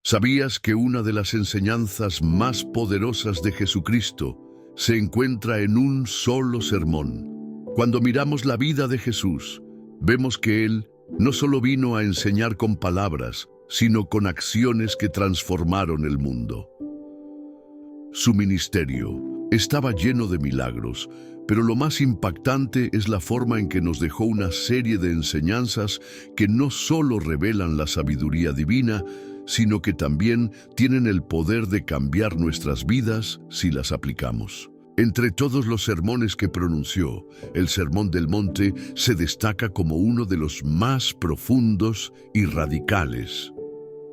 ¿Sabías que una de las enseñanzas más poderosas de Jesucristo se encuentra en un solo sermón? Cuando miramos la vida de Jesús, vemos que Él no solo vino a enseñar con palabras, sino con acciones que transformaron el mundo. Su ministerio estaba lleno de milagros, pero lo más impactante es la forma en que nos dejó una serie de enseñanzas que no solo revelan la sabiduría divina, sino que también tienen el poder de cambiar nuestras vidas si las aplicamos. Entre todos los sermones que pronunció, el Sermón del Monte se destaca como uno de los más profundos y radicales.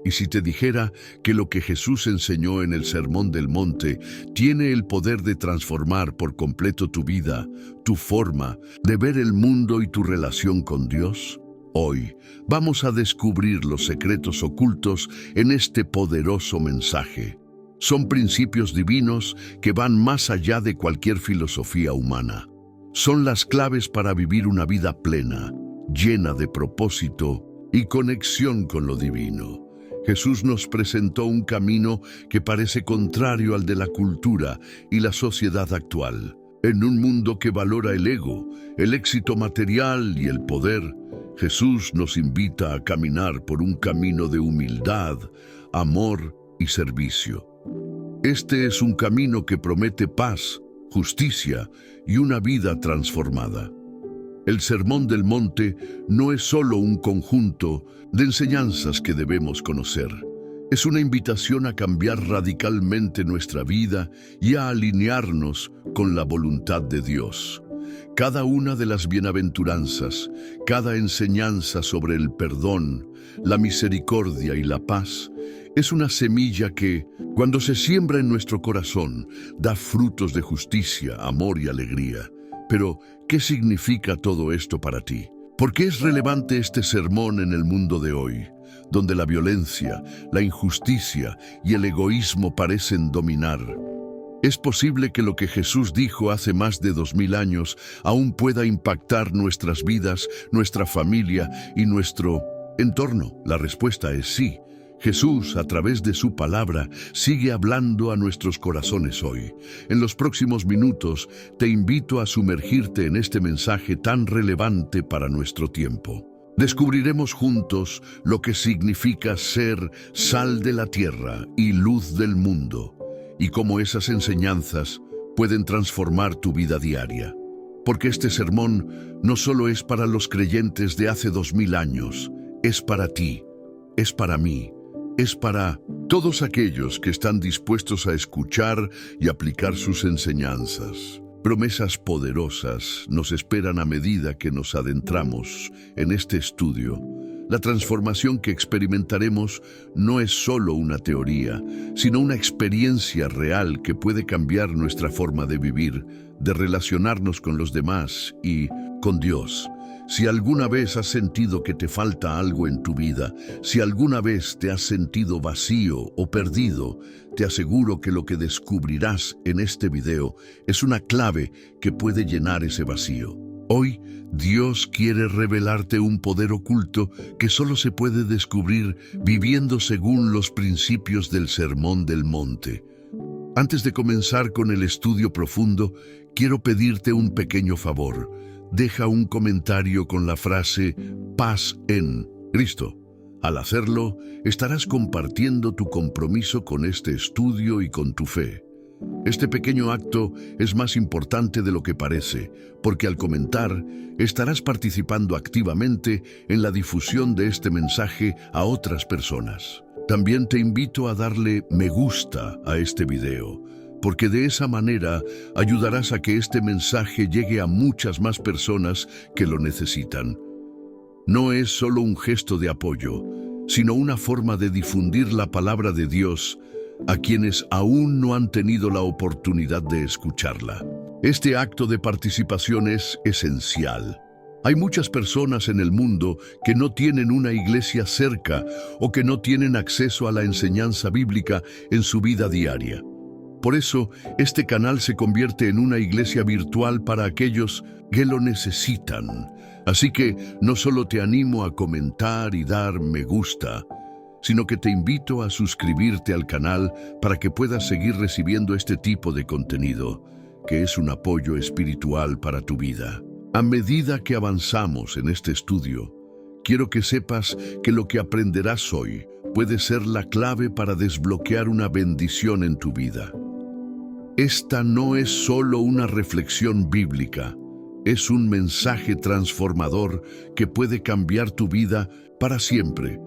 Y si te dijera que lo que Jesús enseñó en el Sermón del Monte tiene el poder de transformar por completo tu vida, tu forma de ver el mundo y tu relación con Dios, hoy vamos a descubrir los secretos ocultos en este poderoso mensaje. Son principios divinos que van más allá de cualquier filosofía humana. Son las claves para vivir una vida plena, llena de propósito y conexión con lo divino. Jesús nos presentó un camino que parece contrario al de la cultura y la sociedad actual. En un mundo que valora el ego, el éxito material y el poder, Jesús nos invita a caminar por un camino de humildad, amor y servicio. Este es un camino que promete paz, justicia y una vida transformada. El Sermón del Monte no es solo un conjunto de enseñanzas que debemos conocer. Es una invitación a cambiar radicalmente nuestra vida y a alinearnos con la voluntad de Dios. Cada una de las bienaventuranzas, cada enseñanza sobre el perdón, la misericordia y la paz, es una semilla que, cuando se siembra en nuestro corazón, da frutos de justicia, amor y alegría. Pero, ¿qué significa todo esto para ti? ¿Por qué es relevante este sermón en el mundo de hoy, donde la violencia, la injusticia y el egoísmo parecen dominar? ¿Es posible que lo que Jesús dijo hace más de 2000 años aún pueda impactar nuestras vidas, nuestra familia y nuestro entorno? La respuesta es sí. Jesús, a través de su palabra, sigue hablando a nuestros corazones hoy. En los próximos minutos, te invito a sumergirte en este mensaje tan relevante para nuestro tiempo. Descubriremos juntos lo que significa ser sal de la tierra y luz del mundo, y cómo esas enseñanzas pueden transformar tu vida diaria. Porque este sermón no solo es para los creyentes de hace 2000 años, es para ti, es para mí. Es para todos aquellos que están dispuestos a escuchar y aplicar sus enseñanzas. Promesas poderosas nos esperan a medida que nos adentramos en este estudio. La transformación que experimentaremos no es solo una teoría, sino una experiencia real que puede cambiar nuestra forma de vivir, de relacionarnos con los demás y con Dios. Si alguna vez has sentido que te falta algo en tu vida, si alguna vez te has sentido vacío o perdido, te aseguro que lo que descubrirás en este video es una clave que puede llenar ese vacío. Hoy, Dios quiere revelarte un poder oculto que solo se puede descubrir viviendo según los principios del Sermón del Monte. Antes de comenzar con el estudio profundo, quiero pedirte un pequeño favor. Deja un comentario con la frase paz en Cristo. Al hacerlo, estarás compartiendo tu compromiso con este estudio y con tu fe. Este pequeño acto es más importante de lo que parece, porque al comentar, estarás participando activamente en la difusión de este mensaje a otras personas. También te invito a darle me gusta a este video, porque de esa manera ayudarás a que este mensaje llegue a muchas más personas que lo necesitan. No es solo un gesto de apoyo, sino una forma de difundir la palabra de Dios a quienes aún no han tenido la oportunidad de escucharla. Este acto de participación es esencial. Hay muchas personas en el mundo que no tienen una iglesia cerca o que no tienen acceso a la enseñanza bíblica en su vida diaria. Por eso, este canal se convierte en una iglesia virtual para aquellos que lo necesitan. Así que no solo te animo a comentar y dar me gusta, sino que te invito a suscribirte al canal para que puedas seguir recibiendo este tipo de contenido, que es un apoyo espiritual para tu vida. A medida que avanzamos en este estudio, quiero que sepas que lo que aprenderás hoy puede ser la clave para desbloquear una bendición en tu vida. Esta no es solo una reflexión bíblica, es un mensaje transformador que puede cambiar tu vida para siempre.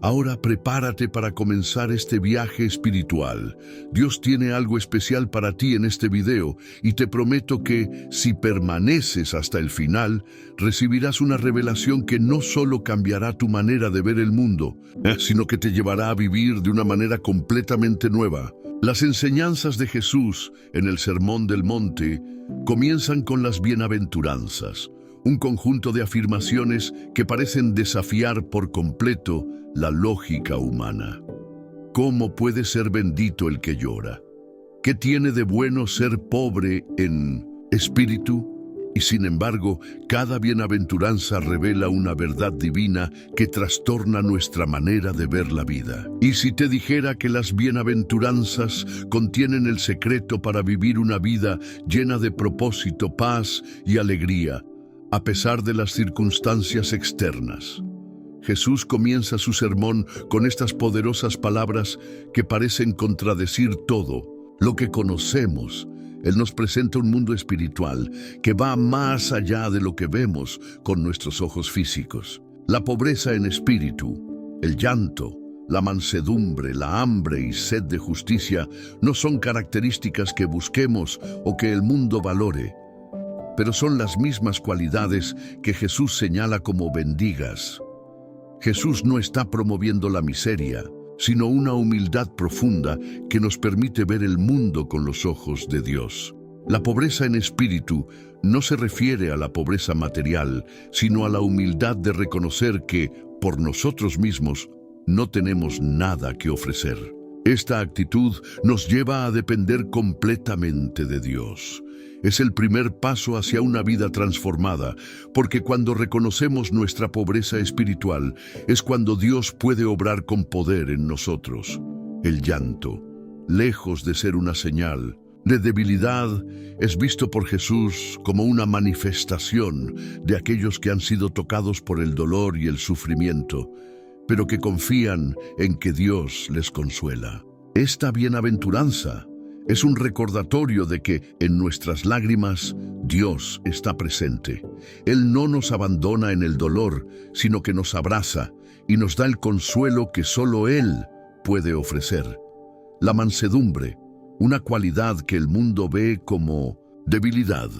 Ahora prepárate para comenzar este viaje espiritual. Dios tiene algo especial para ti en este video y te prometo que, si permaneces hasta el final, recibirás una revelación que no solo cambiará tu manera de ver el mundo, sino que te llevará a vivir de una manera completamente nueva. Las enseñanzas de Jesús en el Sermón del Monte comienzan con las bienaventuranzas, un conjunto de afirmaciones que parecen desafiar por completo la lógica humana. ¿Cómo puede ser bendito el que llora? ¿Qué tiene de bueno ser pobre en espíritu? Y sin embargo, cada bienaventuranza revela una verdad divina que trastorna nuestra manera de ver la vida. Y si te dijera que las bienaventuranzas contienen el secreto para vivir una vida llena de propósito, paz y alegría, a pesar de las circunstancias externas. Jesús comienza su sermón con estas poderosas palabras que parecen contradecir todo lo que conocemos. Él nos presenta un mundo espiritual que va más allá de lo que vemos con nuestros ojos físicos. La pobreza en espíritu, el llanto, la mansedumbre, la hambre y sed de justicia no son características que busquemos o que el mundo valore, pero son las mismas cualidades que Jesús señala como bendigas. Jesús no está promoviendo la miseria, sino una humildad profunda que nos permite ver el mundo con los ojos de Dios. La pobreza en espíritu no se refiere a la pobreza material, sino a la humildad de reconocer que, por nosotros mismos, no tenemos nada que ofrecer. Esta actitud nos lleva a depender completamente de Dios. Es el primer paso hacia una vida transformada, porque cuando reconocemos nuestra pobreza espiritual, es cuando Dios puede obrar con poder en nosotros. El llanto, lejos de ser una señal de debilidad, es visto por Jesús como una manifestación de aquellos que han sido tocados por el dolor y el sufrimiento, pero que confían en que Dios les consuela. Esta bienaventuranza es un recordatorio de que en nuestras lágrimas Dios está presente. Él no nos abandona en el dolor, sino que nos abraza y nos da el consuelo que solo Él puede ofrecer. La mansedumbre, una cualidad que el mundo ve como debilidad,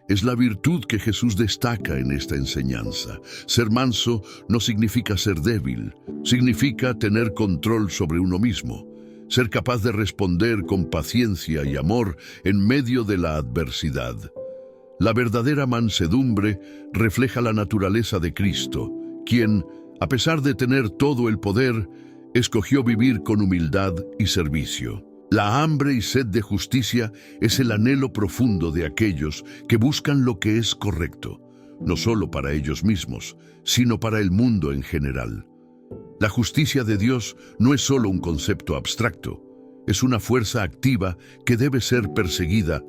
es la virtud que Jesús destaca en esta enseñanza. Ser manso no significa ser débil, significa tener control sobre uno mismo. Ser capaz de responder con paciencia y amor en medio de la adversidad. La verdadera mansedumbre refleja la naturaleza de Cristo, quien, a pesar de tener todo el poder, escogió vivir con humildad y servicio. La hambre y sed de justicia es el anhelo profundo de aquellos que buscan lo que es correcto, no solo para ellos mismos, sino para el mundo en general. La justicia de Dios no es solo un concepto abstracto, es una fuerza activa que debe ser perseguida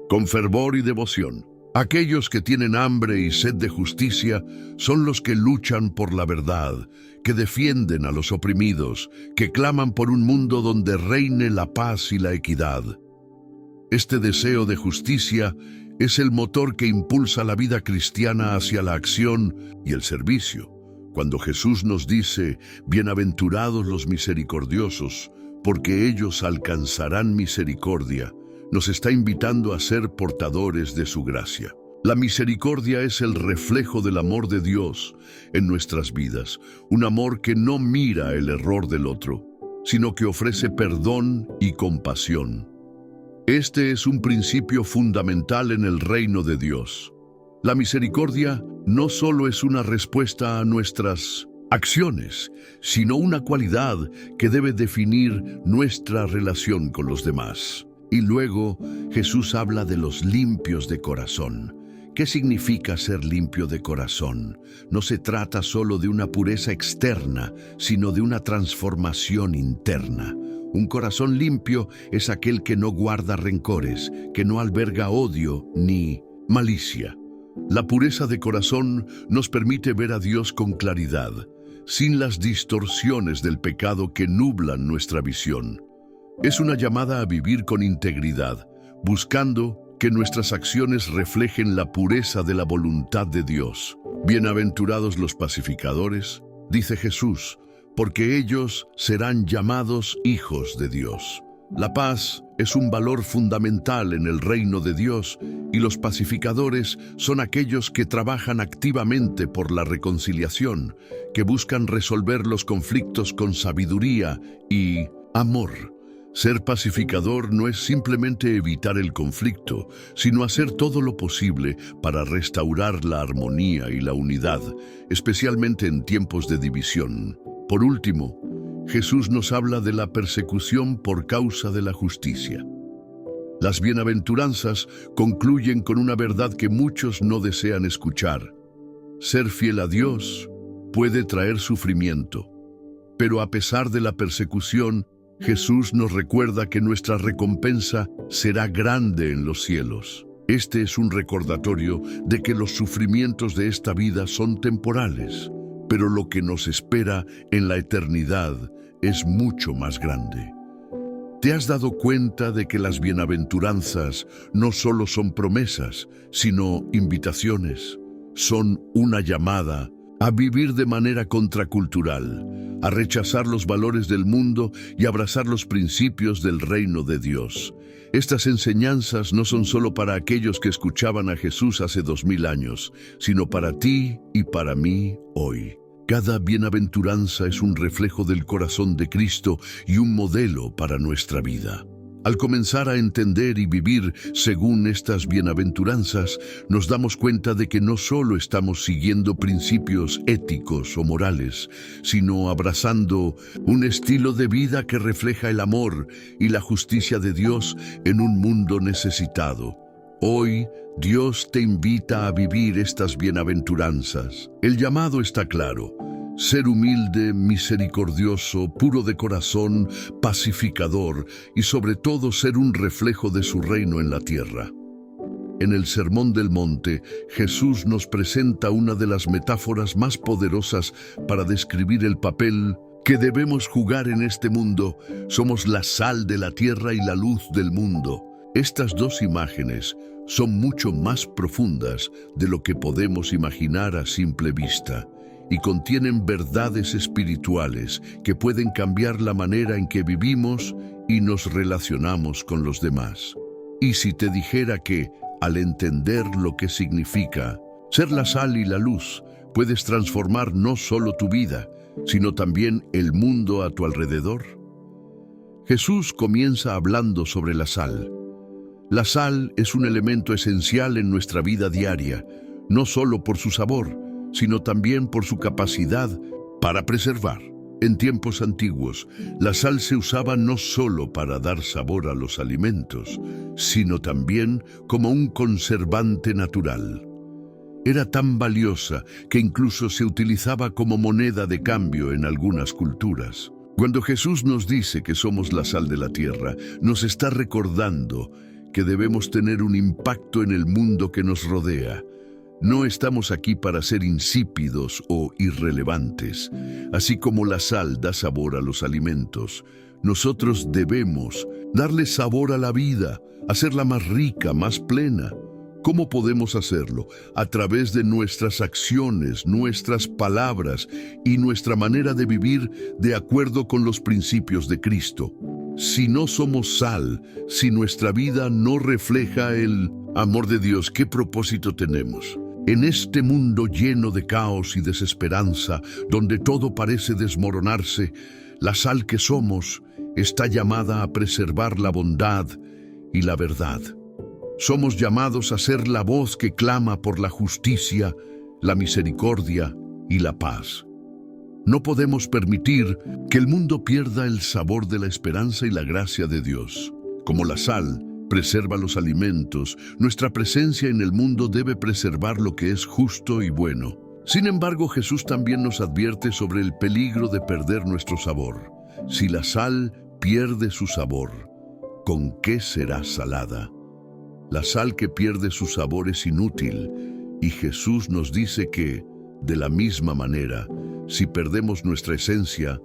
con fervor y devoción. Aquellos que tienen hambre y sed de justicia son los que luchan por la verdad, que defienden a los oprimidos, que claman por un mundo donde reine la paz y la equidad. Este deseo de justicia es el motor que impulsa la vida cristiana hacia la acción y el servicio. Cuando Jesús nos dice, bienaventurados los misericordiosos, porque ellos alcanzarán misericordia, nos está invitando a ser portadores de su gracia. La misericordia es el reflejo del amor de Dios en nuestras vidas, un amor que no mira el error del otro, sino que ofrece perdón y compasión. Este es un principio fundamental en el reino de Dios. La misericordia no solo es una respuesta a nuestras acciones, sino una cualidad que debe definir nuestra relación con los demás. Y luego Jesús habla de los limpios de corazón, ¿Qué significa ser limpio de corazón? No se trata solo de una pureza externa, sino de una transformación interna. Un corazón limpio es aquel que no guarda rencores, que no alberga odio ni malicia. La pureza de corazón nos permite ver a Dios con claridad, sin las distorsiones del pecado que nublan nuestra visión. Es una llamada a vivir con integridad, buscando que nuestras acciones reflejen la pureza de la voluntad de Dios. Bienaventurados los pacificadores, dice Jesús, porque ellos serán llamados hijos de Dios. La paz es un valor fundamental en el reino de Dios y los pacificadores son aquellos que trabajan activamente por la reconciliación, que buscan resolver los conflictos con sabiduría y amor. Ser pacificador no es simplemente evitar el conflicto, sino hacer todo lo posible para restaurar la armonía y la unidad, especialmente en tiempos de división. Por último, Jesús nos habla de la persecución por causa de la justicia. Las bienaventuranzas concluyen con una verdad que muchos no desean escuchar. Ser fiel a Dios puede traer sufrimiento, pero a pesar de la persecución, Jesús nos recuerda que nuestra recompensa será grande en los cielos. Este es un recordatorio de que los sufrimientos de esta vida son temporales, pero lo que nos espera en la eternidad es mucho más grande. ¿Te has dado cuenta de que las bienaventuranzas no solo son promesas, sino invitaciones? Son una llamada a vivir de manera contracultural, a rechazar los valores del mundo y abrazar los principios del reino de Dios. Estas enseñanzas no son solo para aquellos que escuchaban a Jesús hace 2000 años, sino para ti y para mí hoy. Cada bienaventuranza es un reflejo del corazón de Cristo y un modelo para nuestra vida. Al comenzar a entender y vivir según estas bienaventuranzas, nos damos cuenta de que no solo estamos siguiendo principios éticos o morales, sino abrazando un estilo de vida que refleja el amor y la justicia de Dios en un mundo necesitado. Hoy, Dios te invita a vivir estas bienaventuranzas. El llamado está claro: ser humilde, misericordioso, puro de corazón, pacificador y sobre todo ser un reflejo de su reino en la tierra. En el Sermón del Monte, Jesús nos presenta una de las metáforas más poderosas para describir el papel que debemos jugar en este mundo. Somos la sal de la tierra y la luz del mundo. Estas dos imágenes son mucho más profundas de lo que podemos imaginar a simple vista, y contienen verdades espirituales que pueden cambiar la manera en que vivimos y nos relacionamos con los demás. Y si te dijera que, al entender lo que significa ser la sal y la luz, puedes transformar no solo tu vida, sino también el mundo a tu alrededor. Jesús comienza hablando sobre la sal. La sal es un elemento esencial en nuestra vida diaria, no solo por su sabor, sino también por su capacidad para preservar. En tiempos antiguos, la sal se usaba no solo para dar sabor a los alimentos, sino también como un conservante natural. Era tan valiosa que incluso se utilizaba como moneda de cambio en algunas culturas. Cuando Jesús nos dice que somos la sal de la tierra, nos está recordando que debemos tener un impacto en el mundo que nos rodea. No estamos aquí para ser insípidos o irrelevantes. Así como la sal da sabor a los alimentos, nosotros debemos darle sabor a la vida, hacerla más rica, más plena. ¿Cómo podemos hacerlo? A través de nuestras acciones, nuestras palabras y nuestra manera de vivir de acuerdo con los principios de Cristo. Si no somos sal, si nuestra vida no refleja el amor de Dios, ¿qué propósito tenemos? En este mundo lleno de caos y desesperanza, donde todo parece desmoronarse, la sal que somos está llamada a preservar la bondad y la verdad. Somos llamados a ser la voz que clama por la justicia, la misericordia y la paz. No podemos permitir que el mundo pierda el sabor de la esperanza y la gracia de Dios. Como la sal, preserva los alimentos. Nuestra presencia en el mundo debe preservar lo que es justo y bueno. Sin embargo, Jesús también nos advierte sobre el peligro de perder nuestro sabor. Si la sal pierde su sabor, ¿con qué será salada? La sal que pierde su sabor es inútil, y Jesús nos dice que, de la misma manera, si perdemos nuestra esencia,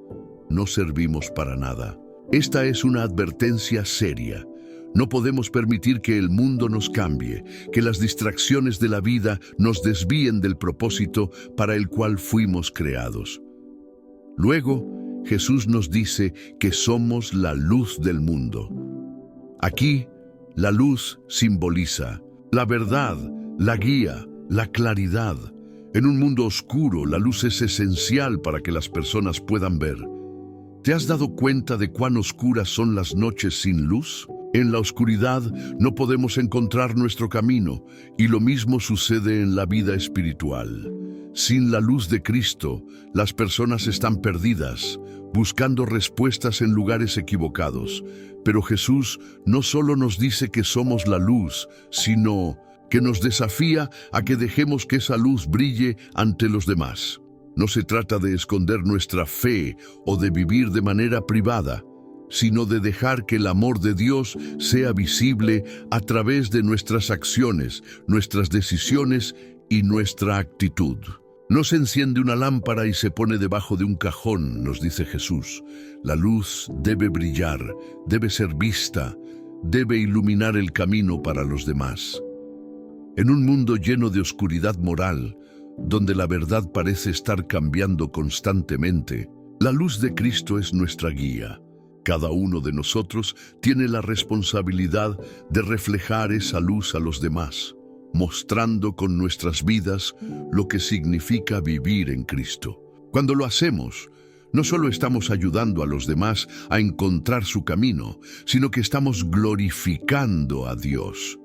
no servimos para nada. Esta es una advertencia seria. No podemos permitir que el mundo nos cambie, que las distracciones de la vida nos desvíen del propósito para el cual fuimos creados. Luego, Jesús nos dice que somos la luz del mundo. Aquí, la luz simboliza la verdad, la guía, la claridad. En un mundo oscuro, la luz es esencial para que las personas puedan ver. ¿Te has dado cuenta de cuán oscuras son las noches sin luz? En la oscuridad no podemos encontrar nuestro camino, y lo mismo sucede en la vida espiritual. Sin la luz de Cristo, las personas están perdidas, buscando respuestas en lugares equivocados. Pero Jesús no solo nos dice que somos la luz, sino que nos desafía a que dejemos que esa luz brille ante los demás. No se trata de esconder nuestra fe o de vivir de manera privada, sino de dejar que el amor de Dios sea visible a través de nuestras acciones, nuestras decisiones y nuestra actitud. No se enciende una lámpara y se pone debajo de un cajón, nos dice Jesús. La luz debe brillar, debe ser vista, debe iluminar el camino para los demás. En un mundo lleno de oscuridad moral, donde la verdad parece estar cambiando constantemente, la luz de Cristo es nuestra guía. Cada uno de nosotros tiene la responsabilidad de reflejar esa luz a los demás, mostrando con nuestras vidas lo que significa vivir en Cristo. Cuando lo hacemos, no solo estamos ayudando a los demás a encontrar su camino, sino que estamos glorificando a Dios.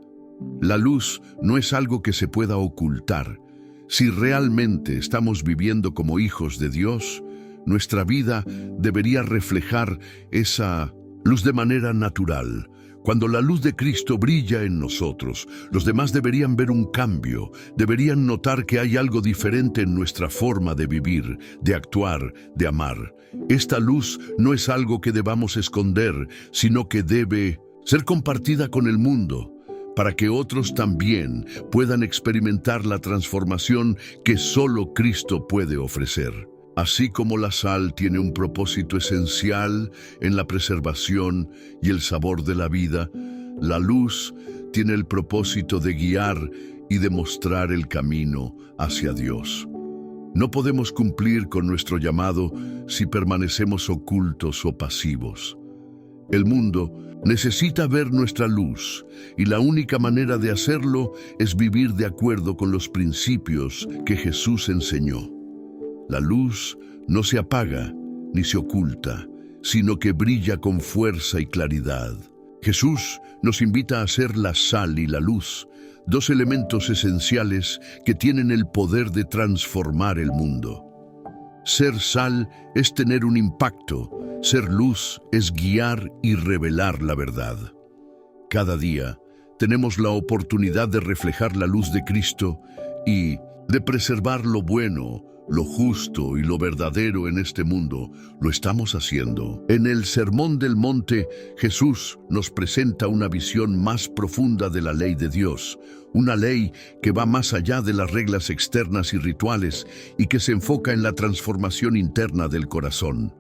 La luz no es algo que se pueda ocultar. Si realmente estamos viviendo como hijos de Dios, nuestra vida debería reflejar esa luz de manera natural. Cuando la luz de Cristo brilla en nosotros, los demás deberían ver un cambio, deberían notar que hay algo diferente en nuestra forma de vivir, de actuar, de amar. Esta luz no es algo que debamos esconder, sino que debe ser compartida con el mundo, para que otros también puedan experimentar la transformación que solo Cristo puede ofrecer. Así como la sal tiene un propósito esencial en la preservación y el sabor de la vida, la luz tiene el propósito de guiar y de mostrar el camino hacia Dios. No podemos cumplir con nuestro llamado si permanecemos ocultos o pasivos. El mundo necesita ver nuestra luz, y la única manera de hacerlo es vivir de acuerdo con los principios que Jesús enseñó. La luz no se apaga ni se oculta, sino que brilla con fuerza y claridad. Jesús nos invita a ser la sal y la luz, dos elementos esenciales que tienen el poder de transformar el mundo. Ser sal es tener un impacto, ser luz es guiar y revelar la verdad. Cada día tenemos la oportunidad de reflejar la luz de Cristo y de preservar lo bueno, lo justo y lo verdadero en este mundo. Lo estamos haciendo. En el Sermón del Monte, Jesús nos presenta una visión más profunda de la ley de Dios, una ley que va más allá de las reglas externas y rituales y que se enfoca en la transformación interna del corazón.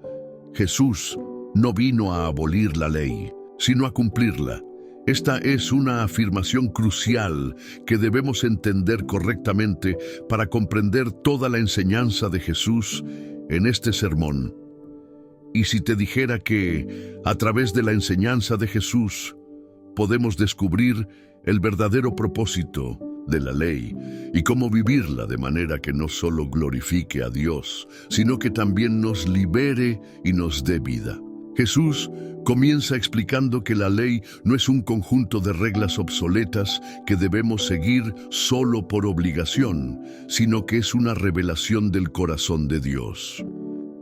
Jesús no vino a abolir la ley, sino a cumplirla. Esta es una afirmación crucial que debemos entender correctamente para comprender toda la enseñanza de Jesús en este sermón. Y si te dijera que, a través de la enseñanza de Jesús, podemos descubrir el verdadero propósito de la ley y cómo vivirla de manera que no solo glorifique a Dios, sino que también nos libere y nos dé vida. Jesús comienza explicando que la ley no es un conjunto de reglas obsoletas que debemos seguir solo por obligación, sino que es una revelación del corazón de Dios.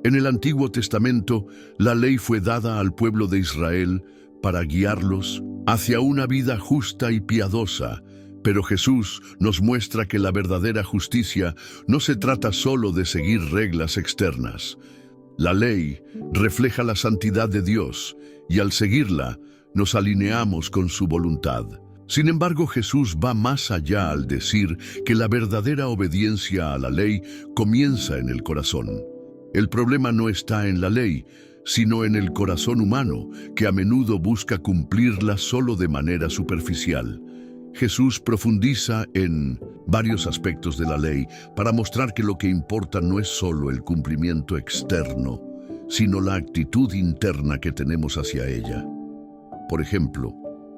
En el Antiguo Testamento, la ley fue dada al pueblo de Israel para guiarlos hacia una vida justa y piadosa. Pero Jesús nos muestra que la verdadera justicia no se trata solo de seguir reglas externas. La ley refleja la santidad de Dios y al seguirla nos alineamos con su voluntad. Sin embargo, Jesús va más allá al decir que la verdadera obediencia a la ley comienza en el corazón. El problema no está en la ley, sino en el corazón humano, que a menudo busca cumplirla solo de manera superficial. Jesús profundiza en varios aspectos de la ley para mostrar que lo que importa no es solo el cumplimiento externo, sino la actitud interna que tenemos hacia ella. Por ejemplo,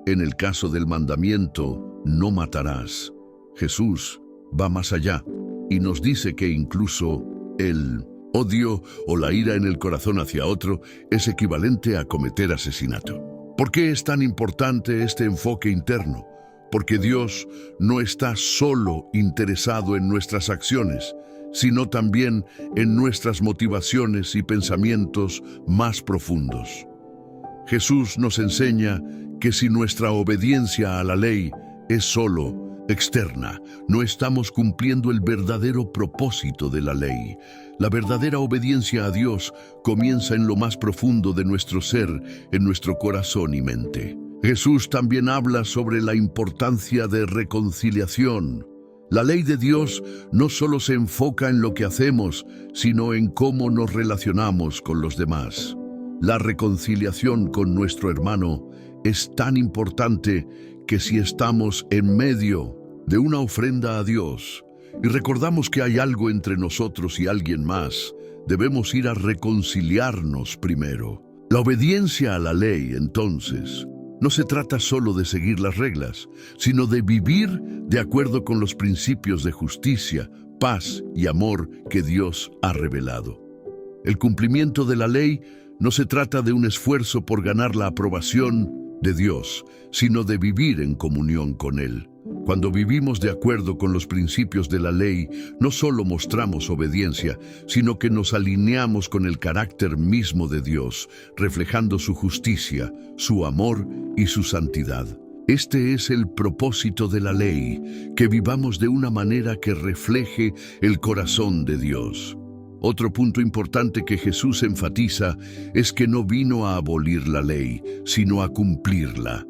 en el caso del mandamiento, no matarás, Jesús va más allá y nos dice que incluso el odio o la ira en el corazón hacia otro es equivalente a cometer asesinato. ¿Por qué es tan importante este enfoque interno? Porque Dios no está solo interesado en nuestras acciones, sino también en nuestras motivaciones y pensamientos más profundos. Jesús nos enseña que si nuestra obediencia a la ley es solo externa, no estamos cumpliendo el verdadero propósito de la ley. La verdadera obediencia a Dios comienza en lo más profundo de nuestro ser, en nuestro corazón y mente. Jesús también habla sobre la importancia de reconciliación. La ley de Dios no solo se enfoca en lo que hacemos, sino en cómo nos relacionamos con los demás. La reconciliación con nuestro hermano es tan importante que si estamos en medio de una ofrenda a Dios y recordamos que hay algo entre nosotros y alguien más, debemos ir a reconciliarnos primero. La obediencia a la ley, entonces, no se trata solo de seguir las reglas, sino de vivir de acuerdo con los principios de justicia, paz y amor que Dios ha revelado. El cumplimiento de la ley no se trata de un esfuerzo por ganar la aprobación de Dios, sino de vivir en comunión con Él. Cuando vivimos de acuerdo con los principios de la ley, no solo mostramos obediencia, sino que nos alineamos con el carácter mismo de Dios, reflejando su justicia, su amor y su santidad. Este es el propósito de la ley, que vivamos de una manera que refleje el corazón de Dios. Otro punto importante que Jesús enfatiza es que no vino a abolir la ley, sino a cumplirla.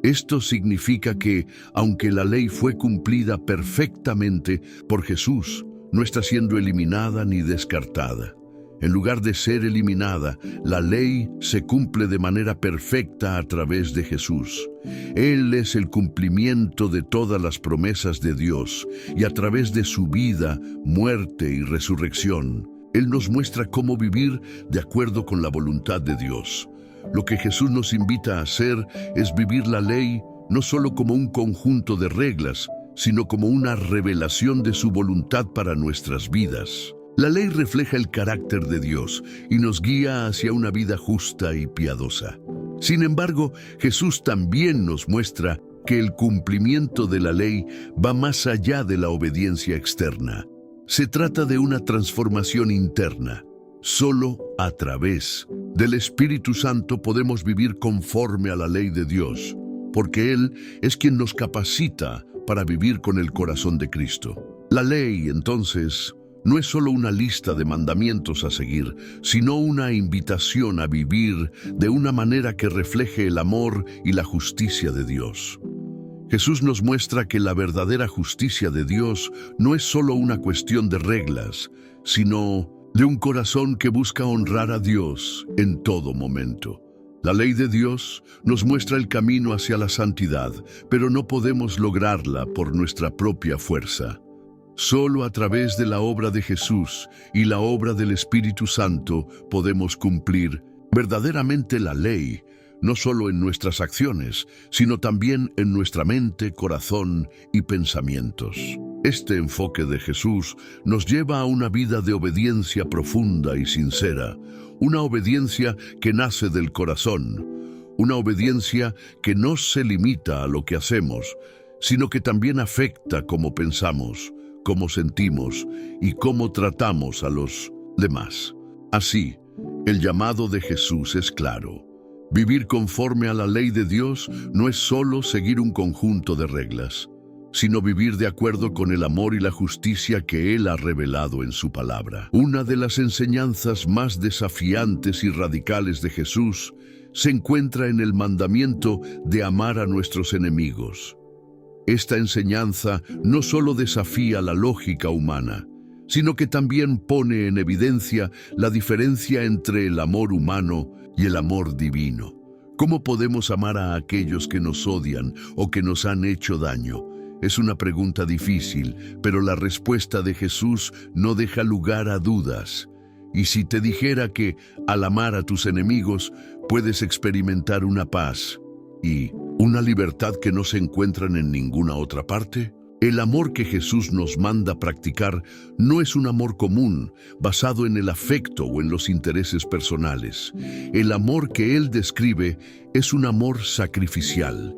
Esto significa que, aunque la ley fue cumplida perfectamente por Jesús, no está siendo eliminada ni descartada. En lugar de ser eliminada, la ley se cumple de manera perfecta a través de Jesús. Él es el cumplimiento de todas las promesas de Dios, y a través de su vida, muerte y resurrección, Él nos muestra cómo vivir de acuerdo con la voluntad de Dios. Lo que Jesús nos invita a hacer es vivir la ley no solo como un conjunto de reglas, sino como una revelación de su voluntad para nuestras vidas. La ley refleja el carácter de Dios y nos guía hacia una vida justa y piadosa. Sin embargo, Jesús también nos muestra que el cumplimiento de la ley va más allá de la obediencia externa. Se trata de una transformación interna. Solo a través del Espíritu Santo podemos vivir conforme a la ley de Dios, porque Él es quien nos capacita para vivir con el corazón de Cristo. La ley, entonces, no es solo una lista de mandamientos a seguir, sino una invitación a vivir de una manera que refleje el amor y la justicia de Dios. Jesús nos muestra que la verdadera justicia de Dios no es solo una cuestión de reglas, sino de un corazón que busca honrar a Dios en todo momento. La ley de Dios nos muestra el camino hacia la santidad, pero no podemos lograrla por nuestra propia fuerza. Solo a través de la obra de Jesús y la obra del Espíritu Santo podemos cumplir verdaderamente la ley, no solo en nuestras acciones, sino también en nuestra mente, corazón y pensamientos. Este enfoque de Jesús nos lleva a una vida de obediencia profunda y sincera, una obediencia que nace del corazón, una obediencia que no se limita a lo que hacemos, sino que también afecta cómo pensamos, cómo sentimos y cómo tratamos a los demás. Así, el llamado de Jesús es claro: Vivir conforme a la ley de Dios no es solo seguir un conjunto de reglas, sino vivir de acuerdo con el amor y la justicia que Él ha revelado en su palabra. Una de las enseñanzas más desafiantes y radicales de Jesús se encuentra en el mandamiento de amar a nuestros enemigos. Esta enseñanza no solo desafía la lógica humana, sino que también pone en evidencia la diferencia entre el amor humano y el amor divino. ¿Cómo podemos amar a aquellos que nos odian o que nos han hecho daño? Es una pregunta difícil, pero la respuesta de Jesús no deja lugar a dudas. Y si te dijera que al amar a tus enemigos puedes experimentar una paz y una libertad que no se encuentran en ninguna otra parte, el amor que Jesús nos manda practicar no es un amor común, basado en el afecto o en los intereses personales. El amor que Él describe es un amor sacrificial,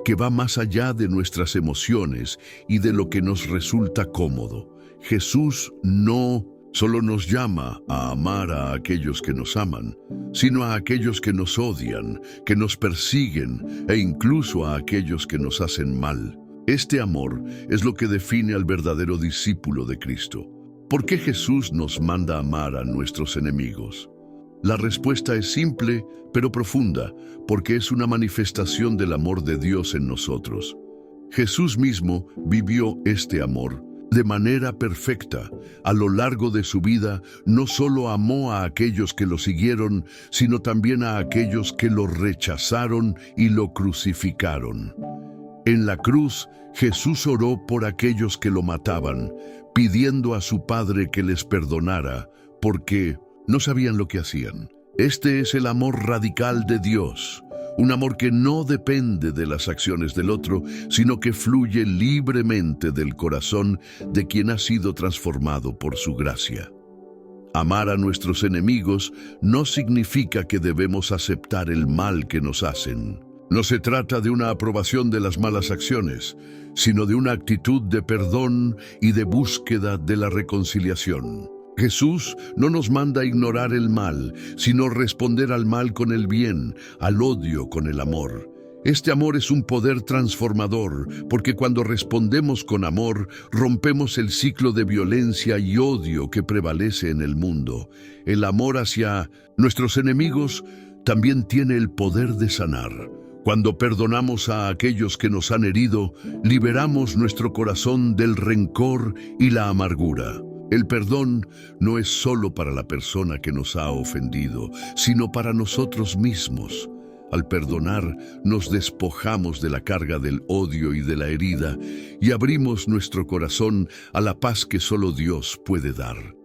que va más allá de nuestras emociones y de lo que nos resulta cómodo. Jesús no solo nos llama a amar a aquellos que nos aman, sino a aquellos que nos odian, que nos persiguen e incluso a aquellos que nos hacen mal. Este amor es lo que define al verdadero discípulo de Cristo. ¿Por qué Jesús nos manda amar a nuestros enemigos? La respuesta es simple, pero profunda, porque es una manifestación del amor de Dios en nosotros. Jesús mismo vivió este amor de manera perfecta. A lo largo de su vida, no solo amó a aquellos que lo siguieron, sino también a aquellos que lo rechazaron y lo crucificaron. En la cruz, Jesús oró por aquellos que lo mataban, pidiendo a su Padre que les perdonara, porque no sabían lo que hacían. Este es el amor radical de Dios, un amor que no depende de las acciones del otro, sino que fluye libremente del corazón de quien ha sido transformado por su gracia. Amar a nuestros enemigos no significa que debemos aceptar el mal que nos hacen. No se trata de una aprobación de las malas acciones, sino de una actitud de perdón y de búsqueda de la reconciliación. Jesús no nos manda a ignorar el mal, sino responder al mal con el bien, al odio con el amor. Este amor es un poder transformador, porque cuando respondemos con amor, rompemos el ciclo de violencia y odio que prevalece en el mundo. El amor hacia nuestros enemigos también tiene el poder de sanar. Cuando perdonamos a aquellos que nos han herido, liberamos nuestro corazón del rencor y la amargura. El perdón no es solo para la persona que nos ha ofendido, sino para nosotros mismos. Al perdonar, nos despojamos de la carga del odio y de la herida y abrimos nuestro corazón a la paz que solo Dios puede dar.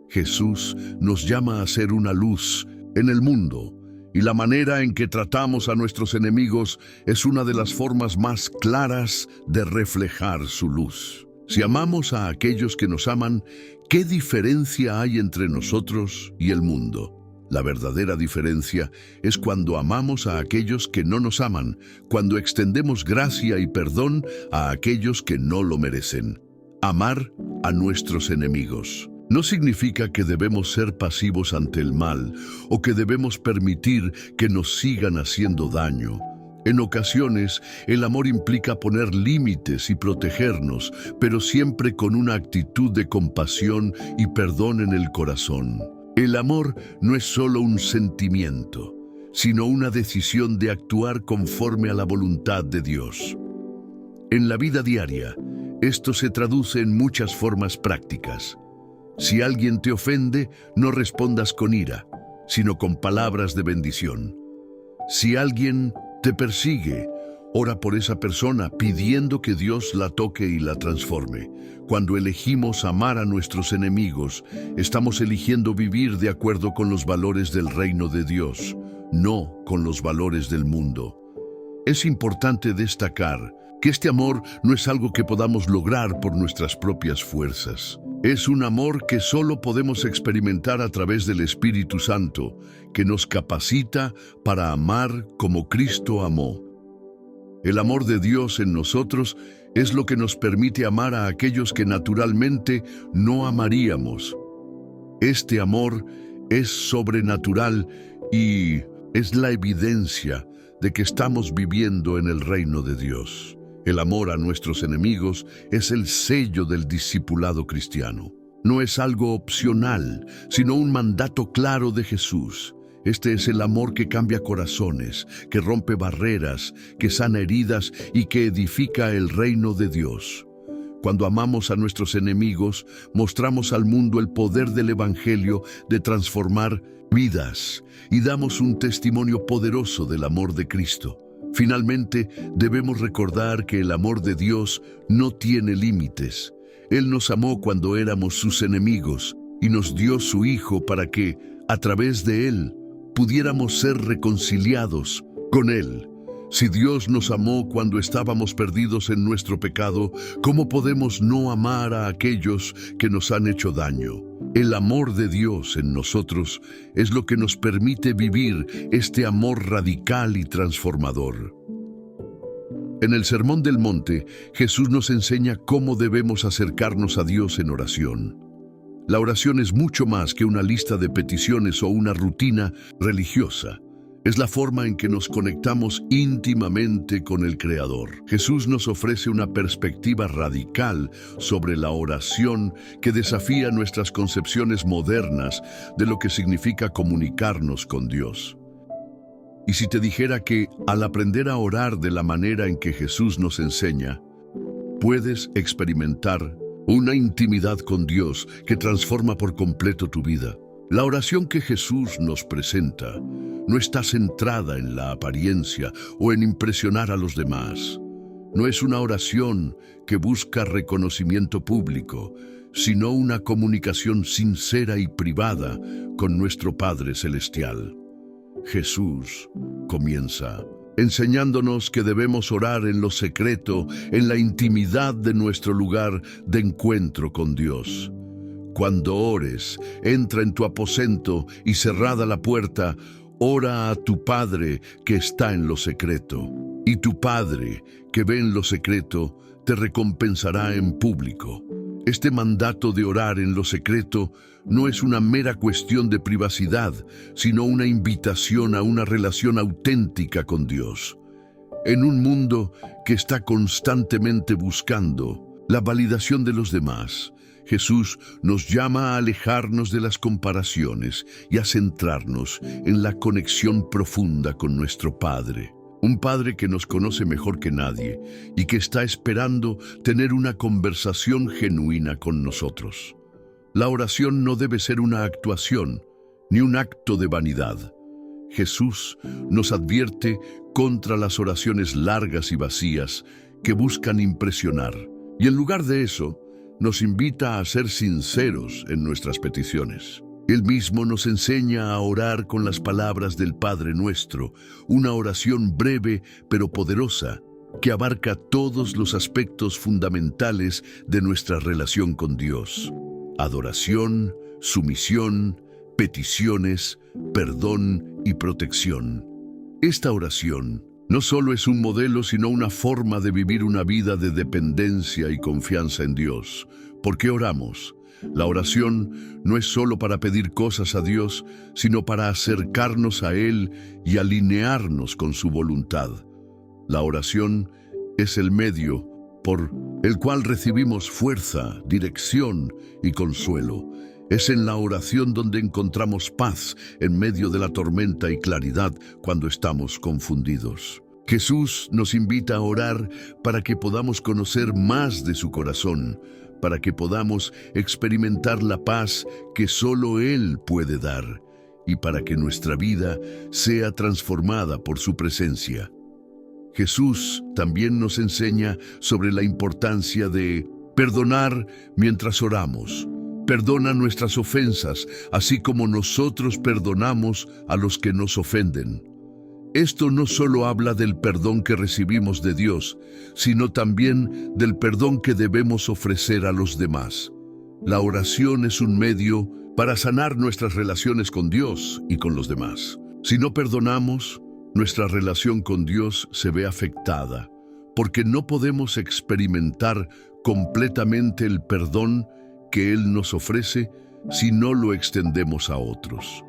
Jesús nos llama a ser una luz en el mundo, y la manera en que tratamos a nuestros enemigos es una de las formas más claras de reflejar su luz. Si amamos a aquellos que nos aman, ¿qué diferencia hay entre nosotros y el mundo? La verdadera diferencia es cuando amamos a aquellos que no nos aman, cuando extendemos gracia y perdón a aquellos que no lo merecen. Amar a nuestros enemigos no significa que debemos ser pasivos ante el mal o que debemos permitir que nos sigan haciendo daño. En ocasiones, el amor implica poner límites y protegernos, pero siempre con una actitud de compasión y perdón en el corazón. El amor no es solo un sentimiento, sino una decisión de actuar conforme a la voluntad de Dios. En la vida diaria, esto se traduce en muchas formas prácticas. Si alguien te ofende, no respondas con ira, sino con palabras de bendición. Si alguien te persigue, ora por esa persona pidiendo que Dios la toque y la transforme. Cuando elegimos amar a nuestros enemigos, estamos eligiendo vivir de acuerdo con los valores del reino de Dios, no con los valores del mundo. Es importante destacar que este amor no es algo que podamos lograr por nuestras propias fuerzas. Es un amor que solo podemos experimentar a través del Espíritu Santo, que nos capacita para amar como Cristo amó. El amor de Dios en nosotros es lo que nos permite amar a aquellos que naturalmente no amaríamos. Este amor es sobrenatural y es la evidencia de que estamos viviendo en el reino de Dios. El amor a nuestros enemigos es el sello del discipulado cristiano. No es algo opcional, sino un mandato claro de Jesús. Este es el amor que cambia corazones, que rompe barreras, que sana heridas y que edifica el reino de Dios. Cuando amamos a nuestros enemigos, mostramos al mundo el poder del Evangelio de transformar vidas y damos un testimonio poderoso del amor de Cristo. Finalmente, debemos recordar que el amor de Dios no tiene límites. Él nos amó cuando éramos sus enemigos y nos dio su Hijo para que, a través de Él, pudiéramos ser reconciliados con Él. Si Dios nos amó cuando estábamos perdidos en nuestro pecado, ¿cómo podemos no amar a aquellos que nos han hecho daño? El amor de Dios en nosotros es lo que nos permite vivir este amor radical y transformador. En el Sermón del Monte, Jesús nos enseña cómo debemos acercarnos a Dios en oración. La oración es mucho más que una lista de peticiones o una rutina religiosa. Es la forma en que nos conectamos íntimamente con el Creador. Jesús nos ofrece una perspectiva radical sobre la oración que desafía nuestras concepciones modernas de lo que significa comunicarnos con Dios. Y si te dijera que, al aprender a orar de la manera en que Jesús nos enseña, puedes experimentar una intimidad con Dios que transforma por completo tu vida. La oración que Jesús nos presenta no está centrada en la apariencia o en impresionar a los demás. No es una oración que busca reconocimiento público, sino una comunicación sincera y privada con nuestro Padre Celestial. Jesús comienza enseñándonos que debemos orar en lo secreto, en la intimidad de nuestro lugar de encuentro con Dios. Cuando ores, entra en tu aposento y cerrada la puerta, ora a tu Padre que está en lo secreto. Y tu Padre, que ve en lo secreto, te recompensará en público. Este mandato de orar en lo secreto no es una mera cuestión de privacidad, sino una invitación a una relación auténtica con Dios. En un mundo que está constantemente buscando la validación de los demás, Jesús nos llama a alejarnos de las comparaciones y a centrarnos en la conexión profunda con nuestro Padre. Un Padre que nos conoce mejor que nadie y que está esperando tener una conversación genuina con nosotros. La oración no debe ser una actuación ni un acto de vanidad. Jesús nos advierte contra las oraciones largas y vacías que buscan impresionar, y en lugar de eso, nos invita a ser sinceros en nuestras peticiones. Él mismo nos enseña a orar con las palabras del Padre Nuestro, una oración breve pero poderosa que abarca todos los aspectos fundamentales de nuestra relación con Dios: adoración, sumisión, peticiones, perdón y protección. Esta oración no solo es un modelo, sino una forma de vivir una vida de dependencia y confianza en Dios. ¿Por qué oramos? La oración no es solo para pedir cosas a Dios, sino para acercarnos a Él y alinearnos con su voluntad. La oración es el medio por el cual recibimos fuerza, dirección y consuelo. Es en la oración donde encontramos paz en medio de la tormenta y claridad cuando estamos confundidos. Jesús nos invita a orar para que podamos conocer más de su corazón, para que podamos experimentar la paz que solo Él puede dar y para que nuestra vida sea transformada por su presencia. Jesús también nos enseña sobre la importancia de perdonar mientras oramos. Perdona nuestras ofensas, así como nosotros perdonamos a los que nos ofenden. Esto no solo habla del perdón que recibimos de Dios, sino también del perdón que debemos ofrecer a los demás. La oración es un medio para sanar nuestras relaciones con Dios y con los demás. Si no perdonamos, nuestra relación con Dios se ve afectada, porque no podemos experimentar completamente el perdón que Él nos ofrece si no lo extendemos a otros.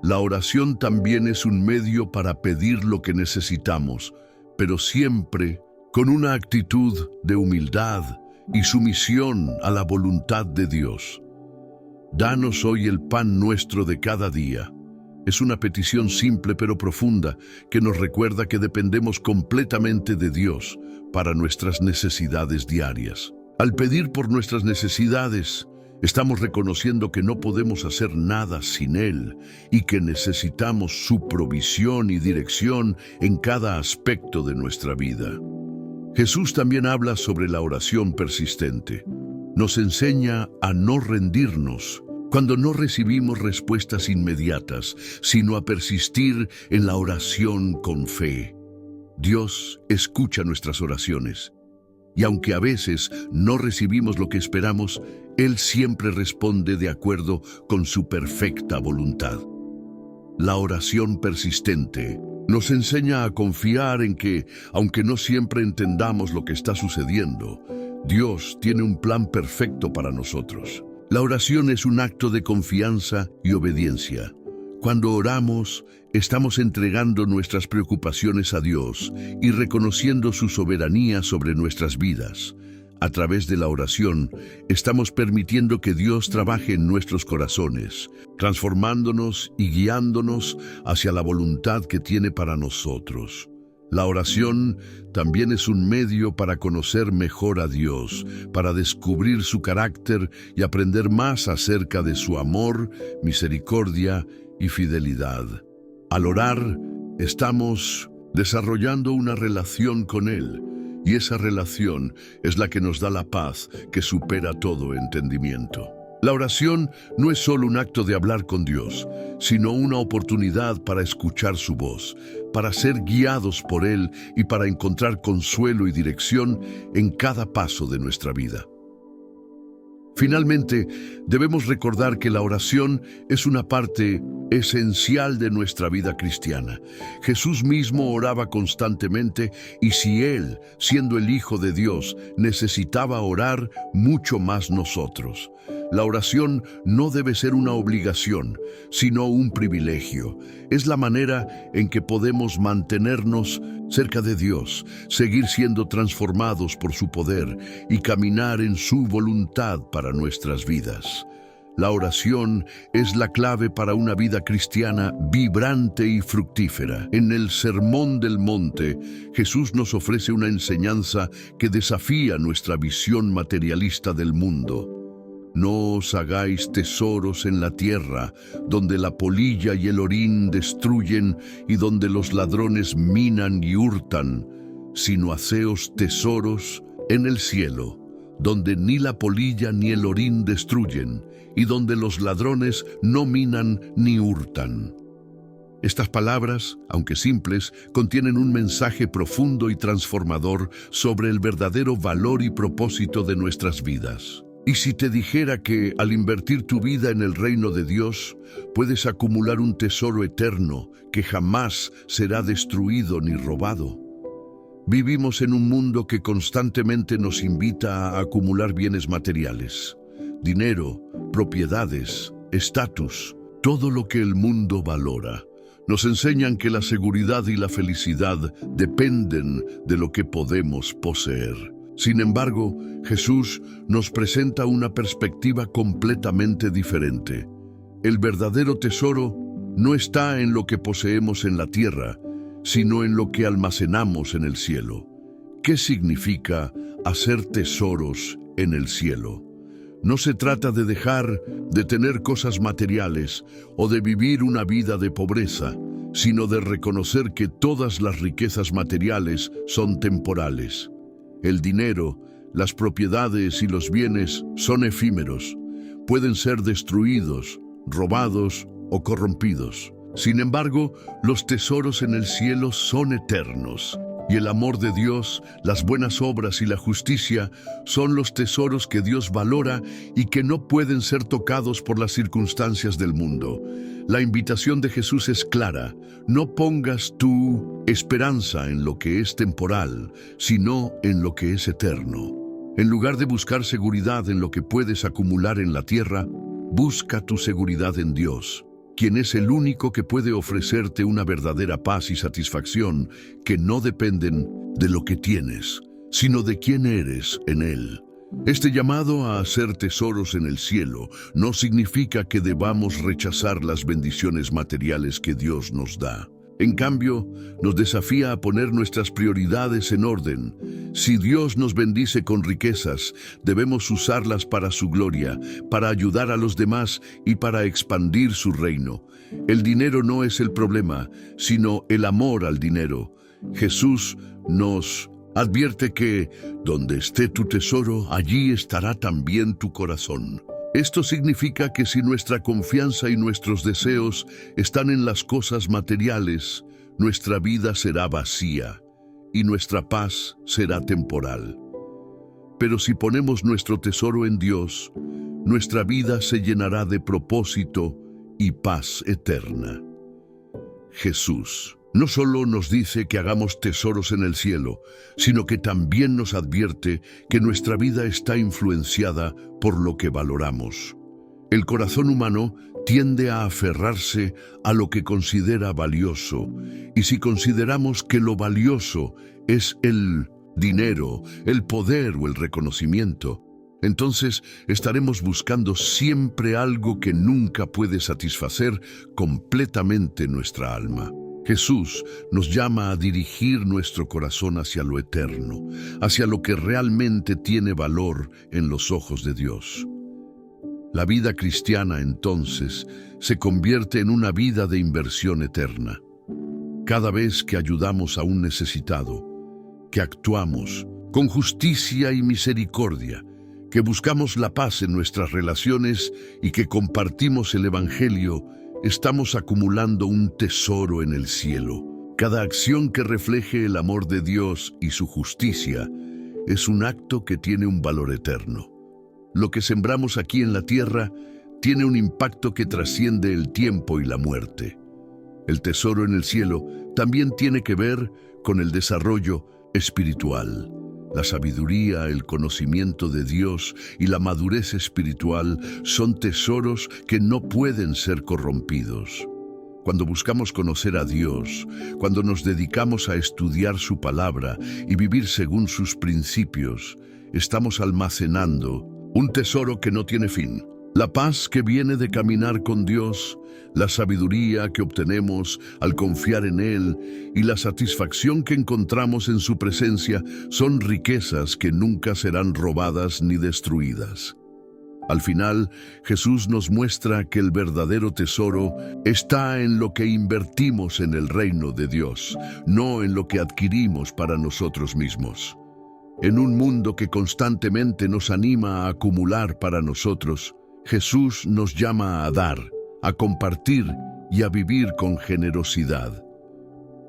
La oración también es un medio para pedir lo que necesitamos, pero siempre con una actitud de humildad y sumisión a la voluntad de Dios. Danos hoy el pan nuestro de cada día. Es una petición simple pero profunda que nos recuerda que dependemos completamente de Dios para nuestras necesidades diarias. Al pedir por nuestras necesidades, estamos reconociendo que no podemos hacer nada sin Él y que necesitamos su provisión y dirección en cada aspecto de nuestra vida. Jesús también habla sobre la oración persistente. Nos enseña a no rendirnos cuando no recibimos respuestas inmediatas, sino a persistir en la oración con fe. Dios escucha nuestras oraciones, y aunque a veces no recibimos lo que esperamos, Él siempre responde de acuerdo con su perfecta voluntad. La oración persistente nos enseña a confiar en que, aunque no siempre entendamos lo que está sucediendo, Dios tiene un plan perfecto para nosotros. La oración es un acto de confianza y obediencia. Cuando oramos, estamos entregando nuestras preocupaciones a Dios y reconociendo su soberanía sobre nuestras vidas. A través de la oración, estamos permitiendo que Dios trabaje en nuestros corazones, transformándonos y guiándonos hacia la voluntad que tiene para nosotros. La oración también es un medio para conocer mejor a Dios, para descubrir su carácter y aprender más acerca de su amor, misericordia y fidelidad. Al orar, estamos desarrollando una relación con Él, y esa relación es la que nos da la paz que supera todo entendimiento. La oración no es solo un acto de hablar con Dios, sino una oportunidad para escuchar su voz, para ser guiados por Él y para encontrar consuelo y dirección en cada paso de nuestra vida. Finalmente, debemos recordar que la oración es una parte esencial de nuestra vida cristiana. Jesús mismo oraba constantemente y si Él, siendo el Hijo de Dios, necesitaba orar, mucho más nosotros. La oración no debe ser una obligación, sino un privilegio. Es la manera en que podemos mantenernos cerca de Dios, seguir siendo transformados por su poder y caminar en su voluntad para nuestras vidas. La oración es la clave para una vida cristiana vibrante y fructífera. En el Sermón del Monte, Jesús nos ofrece una enseñanza que desafía nuestra visión materialista del mundo. No os hagáis tesoros en la tierra, donde la polilla y el orín destruyen y donde los ladrones minan y hurtan, sino haceos tesoros en el cielo, donde ni la polilla ni el orín destruyen, y donde los ladrones no minan ni hurtan. Estas palabras, aunque simples, contienen un mensaje profundo y transformador sobre el verdadero valor y propósito de nuestras vidas. Y si te dijera que al invertir tu vida en el reino de Dios, puedes acumular un tesoro eterno que jamás será destruido ni robado. Vivimos en un mundo que constantemente nos invita a acumular bienes materiales, dinero, propiedades, estatus, todo lo que el mundo valora. Nos enseñan que la seguridad y la felicidad dependen de lo que podemos poseer. Sin embargo, Jesús nos presenta una perspectiva completamente diferente. El verdadero tesoro no está en lo que poseemos en la tierra, sino en lo que almacenamos en el cielo. ¿Qué significa hacer tesoros en el cielo? No se trata de dejar de tener cosas materiales o de vivir una vida de pobreza, sino de reconocer que todas las riquezas materiales son temporales. El dinero, las propiedades y los bienes son efímeros, pueden ser destruidos, robados o corrompidos. Sin embargo, los tesoros en el cielo son eternos, y el amor de Dios, las buenas obras y la justicia son los tesoros que Dios valora y que no pueden ser tocados por las circunstancias del mundo. La invitación de Jesús es clara: no pongas tu esperanza en lo que es temporal, sino en lo que es eterno. En lugar de buscar seguridad en lo que puedes acumular en la tierra, busca tu seguridad en Dios, quien es el único que puede ofrecerte una verdadera paz y satisfacción que no dependen de lo que tienes, sino de quién eres en Él. Este llamado a hacer tesoros en el cielo no significa que debamos rechazar las bendiciones materiales que Dios nos da. En cambio, nos desafía a poner nuestras prioridades en orden. Si Dios nos bendice con riquezas, debemos usarlas para su gloria, para ayudar a los demás y para expandir su reino. El dinero no es el problema, sino el amor al dinero. Jesús nos advierte que donde esté tu tesoro, allí estará también tu corazón. Esto significa que si nuestra confianza y nuestros deseos están en las cosas materiales, nuestra vida será vacía y nuestra paz será temporal. Pero si ponemos nuestro tesoro en Dios, nuestra vida se llenará de propósito y paz eterna. Jesús no solo nos dice que hagamos tesoros en el cielo, sino que también nos advierte que nuestra vida está influenciada por lo que valoramos. El corazón humano tiende a aferrarse a lo que considera valioso, y si consideramos que lo valioso es el dinero, el poder o el reconocimiento, entonces estaremos buscando siempre algo que nunca puede satisfacer completamente nuestra alma. Jesús nos llama a dirigir nuestro corazón hacia lo eterno, hacia lo que realmente tiene valor en los ojos de Dios. La vida cristiana, entonces, se convierte en una vida de inversión eterna. Cada vez que ayudamos a un necesitado, que actuamos con justicia y misericordia, que buscamos la paz en nuestras relaciones y que compartimos el Evangelio, estamos acumulando un tesoro en el cielo. Cada acción que refleje el amor de Dios y su justicia es un acto que tiene un valor eterno. Lo que sembramos aquí en la tierra tiene un impacto que trasciende el tiempo y la muerte. El tesoro en el cielo también tiene que ver con el desarrollo espiritual. La sabiduría, el conocimiento de Dios y la madurez espiritual son tesoros que no pueden ser corrompidos. Cuando buscamos conocer a Dios, cuando nos dedicamos a estudiar su palabra y vivir según sus principios, estamos almacenando un tesoro que no tiene fin. La paz que viene de caminar con Dios, la sabiduría que obtenemos al confiar en Él y la satisfacción que encontramos en su presencia son riquezas que nunca serán robadas ni destruidas. Al final, Jesús nos muestra que el verdadero tesoro está en lo que invertimos en el reino de Dios, no en lo que adquirimos para nosotros mismos. En un mundo que constantemente nos anima a acumular para nosotros, Jesús nos llama a dar, a compartir y a vivir con generosidad.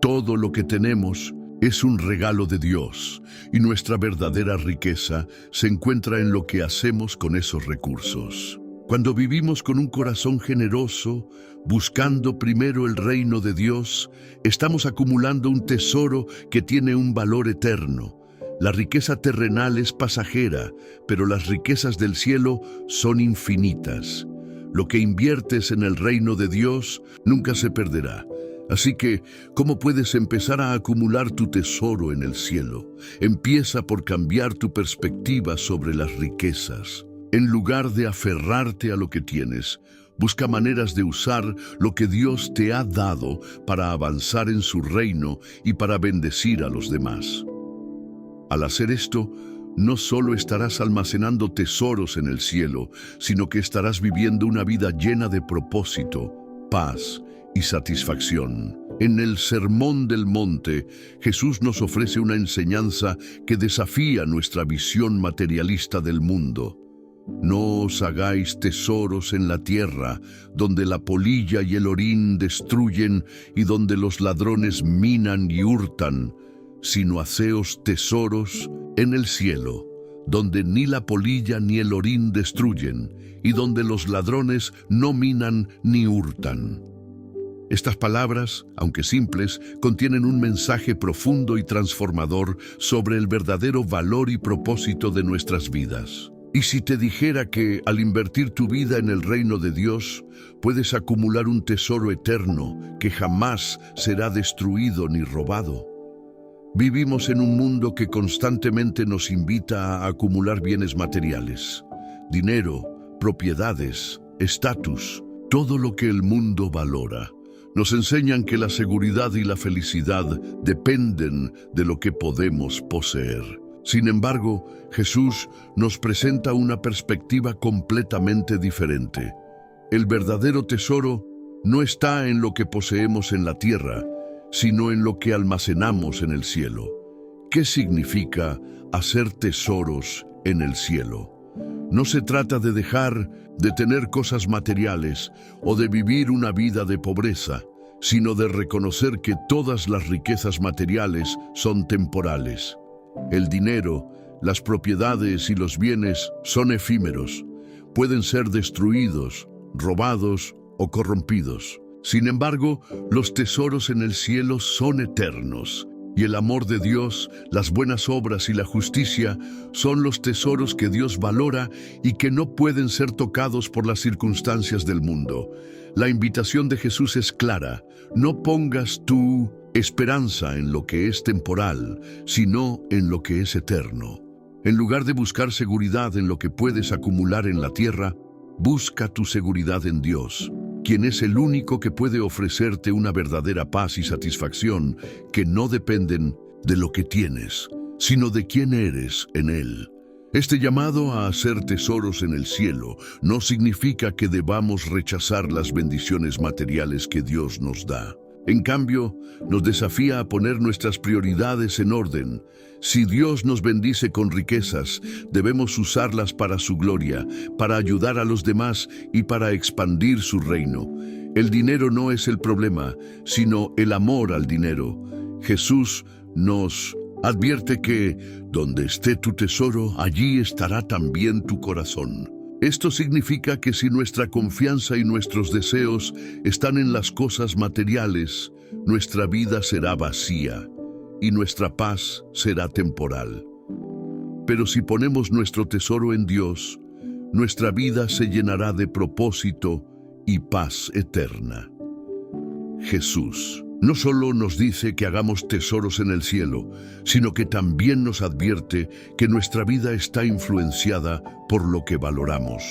Todo lo que tenemos es un regalo de Dios y nuestra verdadera riqueza se encuentra en lo que hacemos con esos recursos. Cuando vivimos con un corazón generoso, buscando primero el reino de Dios, estamos acumulando un tesoro que tiene un valor eterno. La riqueza terrenal es pasajera, pero las riquezas del cielo son infinitas. Lo que inviertes en el reino de Dios nunca se perderá. Así que, ¿cómo puedes empezar a acumular tu tesoro en el cielo? Empieza por cambiar tu perspectiva sobre las riquezas. En lugar de aferrarte a lo que tienes, busca maneras de usar lo que Dios te ha dado para avanzar en su reino y para bendecir a los demás. Al hacer esto, no solo estarás almacenando tesoros en el cielo, sino que estarás viviendo una vida llena de propósito, paz y satisfacción. En el Sermón del Monte, Jesús nos ofrece una enseñanza que desafía nuestra visión materialista del mundo. No os hagáis tesoros en la tierra, donde la polilla y el orín destruyen y donde los ladrones minan y hurtan, sino haceos tesoros en el cielo, donde ni la polilla ni el orín destruyen, y donde los ladrones no minan ni hurtan. Estas palabras, aunque simples, contienen un mensaje profundo y transformador sobre el verdadero valor y propósito de nuestras vidas. ¿Y si te dijera que al invertir tu vida en el reino de Dios, puedes acumular un tesoro eterno que jamás será destruido ni robado? Vivimos en un mundo que constantemente nos invita a acumular bienes materiales, dinero, propiedades, estatus, todo lo que el mundo valora. Nos enseñan que la seguridad y la felicidad dependen de lo que podemos poseer. Sin embargo, Jesús nos presenta una perspectiva completamente diferente. El verdadero tesoro no está en lo que poseemos en la tierra, sino en lo que almacenamos en el cielo. ¿Qué significa hacer tesoros en el cielo? No se trata de dejar de tener cosas materiales o de vivir una vida de pobreza, sino de reconocer que todas las riquezas materiales son temporales. El dinero, las propiedades y los bienes son efímeros. Pueden ser destruidos, robados o corrompidos. Sin embargo, los tesoros en el cielo son eternos. Y el amor de Dios, las buenas obras y la justicia son los tesoros que Dios valora y que no pueden ser tocados por las circunstancias del mundo. La invitación de Jesús es clara: no pongas tu esperanza en lo que es temporal, sino en lo que es eterno. En lugar de buscar seguridad en lo que puedes acumular en la tierra, busca tu seguridad en Dios, quien es el único que puede ofrecerte una verdadera paz y satisfacción que no dependen de lo que tienes, sino de quién eres en Él. Este llamado a hacer tesoros en el cielo no significa que debamos rechazar las bendiciones materiales que Dios nos da. En cambio, nos desafía a poner nuestras prioridades en orden. Si Dios nos bendice con riquezas, debemos usarlas para su gloria, para ayudar a los demás y para expandir su reino. El dinero no es el problema, sino el amor al dinero. Jesús nos advierte que donde esté tu tesoro, allí estará también tu corazón. Esto significa que si nuestra confianza y nuestros deseos están en las cosas materiales, nuestra vida será vacía y nuestra paz será temporal. Pero si ponemos nuestro tesoro en Dios, nuestra vida se llenará de propósito y paz eterna. Jesús no solo nos dice que hagamos tesoros en el cielo, sino que también nos advierte que nuestra vida está influenciada por lo que valoramos.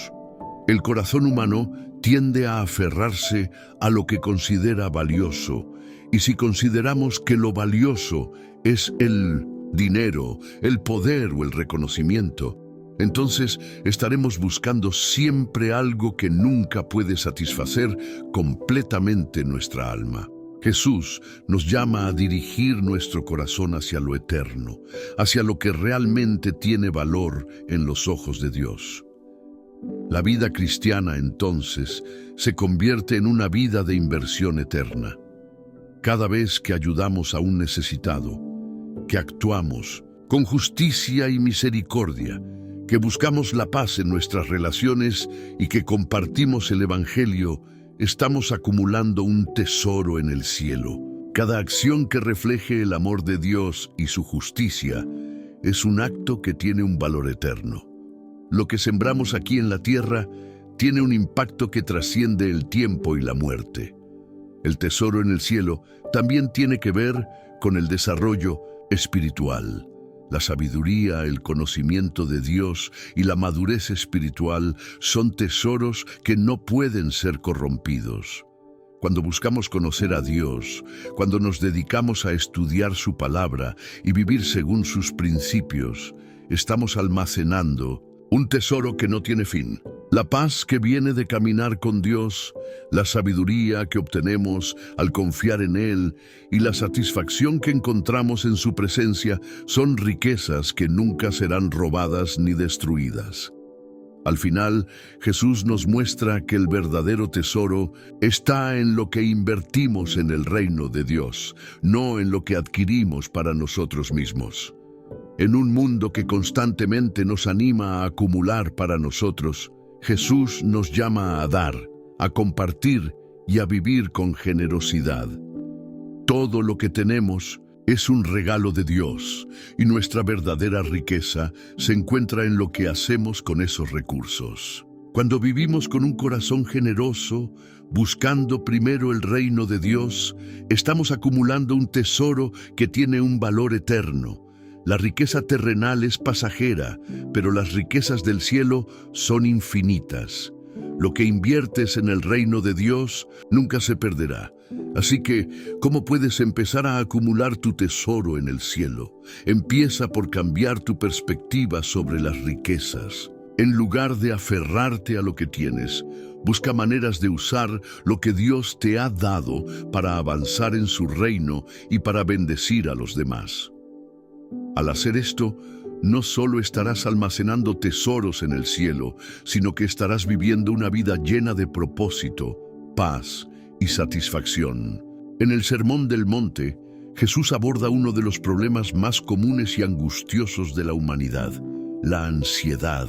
El corazón humano tiende a aferrarse a lo que considera valioso, y si consideramos que lo valioso es el dinero, el poder o el reconocimiento, entonces estaremos buscando siempre algo que nunca puede satisfacer completamente nuestra alma. Jesús nos llama a dirigir nuestro corazón hacia lo eterno, hacia lo que realmente tiene valor en los ojos de Dios. La vida cristiana, entonces, se convierte en una vida de inversión eterna. Cada vez que ayudamos a un necesitado, que actuamos con justicia y misericordia, que buscamos la paz en nuestras relaciones y que compartimos el Evangelio, estamos acumulando un tesoro en el cielo. Cada acción que refleje el amor de Dios y su justicia es un acto que tiene un valor eterno. Lo que sembramos aquí en la tierra tiene un impacto que trasciende el tiempo y la muerte. El tesoro en el cielo también tiene que ver con el desarrollo espiritual. La sabiduría, el conocimiento de Dios y la madurez espiritual son tesoros que no pueden ser corrompidos. Cuando buscamos conocer a Dios, cuando nos dedicamos a estudiar su palabra y vivir según sus principios, estamos almacenando un tesoro que no tiene fin. La paz que viene de caminar con Dios, la sabiduría que obtenemos al confiar en Él y la satisfacción que encontramos en su presencia son riquezas que nunca serán robadas ni destruidas. Al final, Jesús nos muestra que el verdadero tesoro está en lo que invertimos en el reino de Dios, no en lo que adquirimos para nosotros mismos. En un mundo que constantemente nos anima a acumular para nosotros, Jesús nos llama a dar, a compartir y a vivir con generosidad. Todo lo que tenemos es un regalo de Dios y nuestra verdadera riqueza se encuentra en lo que hacemos con esos recursos. Cuando vivimos con un corazón generoso, buscando primero el reino de Dios, estamos acumulando un tesoro que tiene un valor eterno. La riqueza terrenal es pasajera, pero las riquezas del cielo son infinitas. Lo que inviertes en el reino de Dios nunca se perderá. Así que, ¿cómo puedes empezar a acumular tu tesoro en el cielo? Empieza por cambiar tu perspectiva sobre las riquezas. En lugar de aferrarte a lo que tienes, busca maneras de usar lo que Dios te ha dado para avanzar en su reino y para bendecir a los demás. Al hacer esto, no solo estarás almacenando tesoros en el cielo, sino que estarás viviendo una vida llena de propósito, paz y satisfacción. En el Sermón del Monte, Jesús aborda uno de los problemas más comunes y angustiosos de la humanidad: la ansiedad.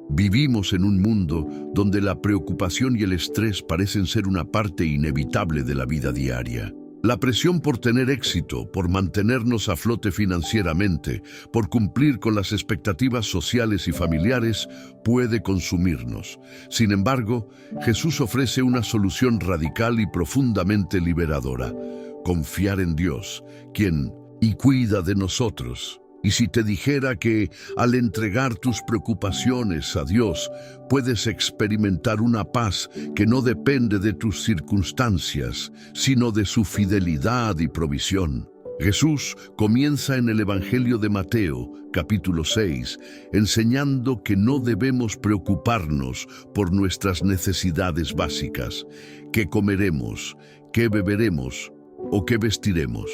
Vivimos en un mundo donde la preocupación y el estrés parecen ser una parte inevitable de la vida diaria. La presión por tener éxito, por mantenernos a flote financieramente, por cumplir con las expectativas sociales y familiares, puede consumirnos. Sin embargo, Jesús ofrece una solución radical y profundamente liberadora: confiar en Dios, quien cuida de nosotros. Y si te dijera que al entregar tus preocupaciones a Dios, puedes experimentar una paz que no depende de tus circunstancias, sino de su fidelidad y provisión. Jesús comienza en el Evangelio de Mateo, capítulo 6, enseñando que no debemos preocuparnos por nuestras necesidades básicas: qué comeremos, qué beberemos o qué vestiremos.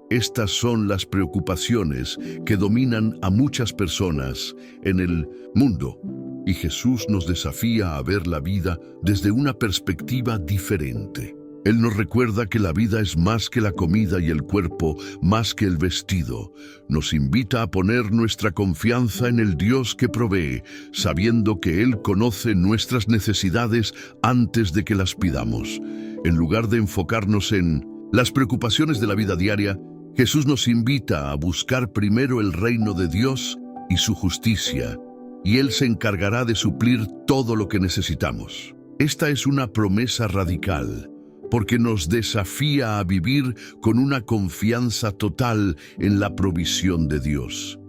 Estas son las preocupaciones que dominan a muchas personas en el mundo, y Jesús nos desafía a ver la vida desde una perspectiva diferente. Él nos recuerda que la vida es más que la comida y el cuerpo más que el vestido. Nos invita a poner nuestra confianza en el Dios que provee, sabiendo que Él conoce nuestras necesidades antes de que las pidamos. En lugar de enfocarnos en las preocupaciones de la vida diaria, Jesús nos invita a buscar primero el reino de Dios y su justicia, y Él se encargará de suplir todo lo que necesitamos. Esta es una promesa radical, porque nos desafía a vivir con una confianza total en la provisión de Dios.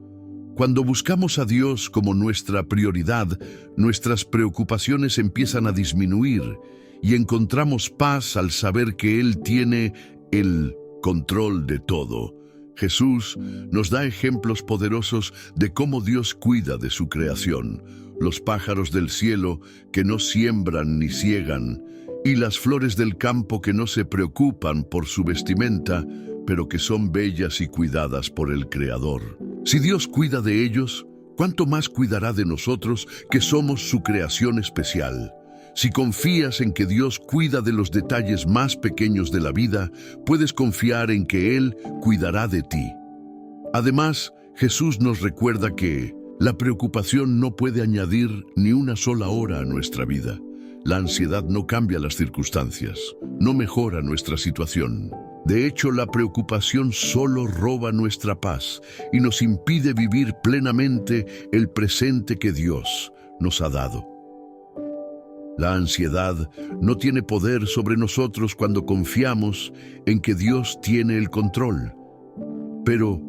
Cuando buscamos a Dios como nuestra prioridad, nuestras preocupaciones empiezan a disminuir y encontramos paz al saber que Él tiene el control de todo. Jesús nos da ejemplos poderosos de cómo Dios cuida de su creación: los pájaros del cielo que no siembran ni siegan, y las flores del campo que no se preocupan por su vestimenta, pero que son bellas y cuidadas por el Creador. Si Dios cuida de ellos, ¿cuánto más cuidará de nosotros, que somos su creación especial? Si confías en que Dios cuida de los detalles más pequeños de la vida, puedes confiar en que Él cuidará de ti. Además, Jesús nos recuerda que la preocupación no puede añadir ni una sola hora a nuestra vida. La ansiedad no cambia las circunstancias, no mejora nuestra situación. De hecho, la preocupación solo roba nuestra paz y nos impide vivir plenamente el presente que Dios nos ha dado. La ansiedad no tiene poder sobre nosotros cuando confiamos en que Dios tiene el control. Pero,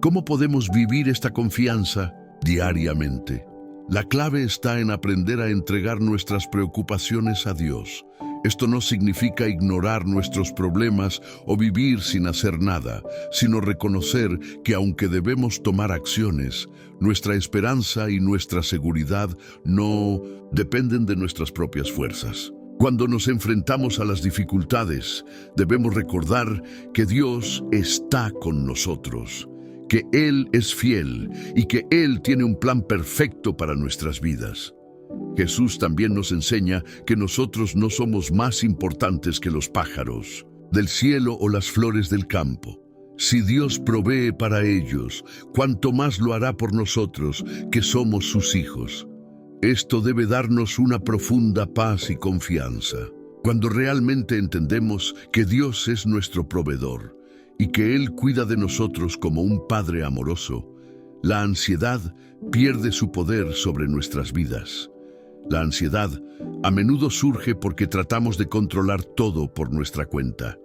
¿cómo podemos vivir esta confianza diariamente? La clave está en aprender a entregar nuestras preocupaciones a Dios. Esto no significa ignorar nuestros problemas o vivir sin hacer nada, sino reconocer que aunque debemos tomar acciones, nuestra esperanza y nuestra seguridad no dependen de nuestras propias fuerzas. Cuando nos enfrentamos a las dificultades, debemos recordar que Dios está con nosotros, que Él es fiel y que Él tiene un plan perfecto para nuestras vidas. Jesús también nos enseña que nosotros no somos más importantes que los pájaros del cielo o las flores del campo. Si Dios provee para ellos, ¿cuánto más lo hará por nosotros, que somos sus hijos? Esto debe darnos una profunda paz y confianza. Cuando realmente entendemos que Dios es nuestro proveedor y que Él cuida de nosotros como un Padre amoroso, la ansiedad pierde su poder sobre nuestras vidas. La ansiedad a menudo surge porque tratamos de controlar todo por nuestra cuenta.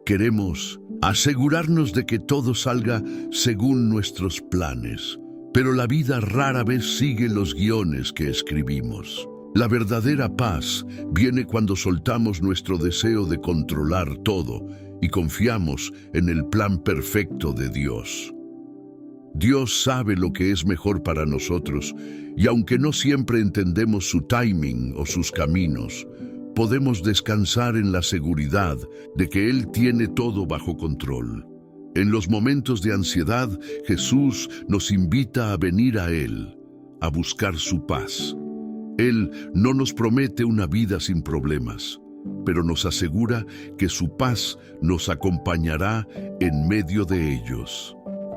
Queremos asegurarnos de que todo salga según nuestros planes, pero la vida rara vez sigue los guiones que escribimos. La verdadera paz viene cuando soltamos nuestro deseo de controlar todo y confiamos en el plan perfecto de Dios. Dios sabe lo que es mejor para nosotros y aunque no siempre entendemos su timing o sus caminos, podemos descansar en la seguridad de que Él tiene todo bajo control. En los momentos de ansiedad, Jesús nos invita a venir a Él, a buscar su paz. Él no nos promete una vida sin problemas, pero nos asegura que su paz nos acompañará en medio de ellos.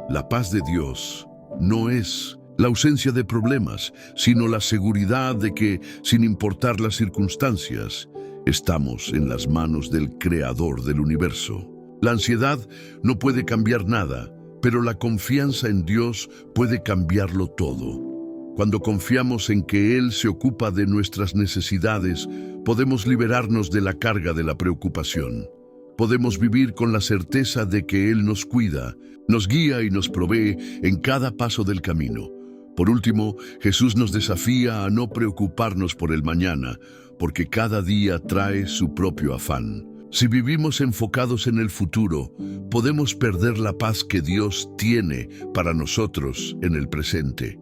La paz de Dios no es la ausencia de problemas, sino la seguridad de que, sin importar las circunstancias, estamos en las manos del Creador del universo. La ansiedad no puede cambiar nada, pero la confianza en Dios puede cambiarlo todo. Cuando confiamos en que Él se ocupa de nuestras necesidades, podemos liberarnos de la carga de la preocupación. Podemos vivir con la certeza de que Él nos cuida, nos guía y nos provee en cada paso del camino. Por último, Jesús nos desafía a no preocuparnos por el mañana, porque cada día trae su propio afán. Si vivimos enfocados en el futuro, podemos perder la paz que Dios tiene para nosotros en el presente.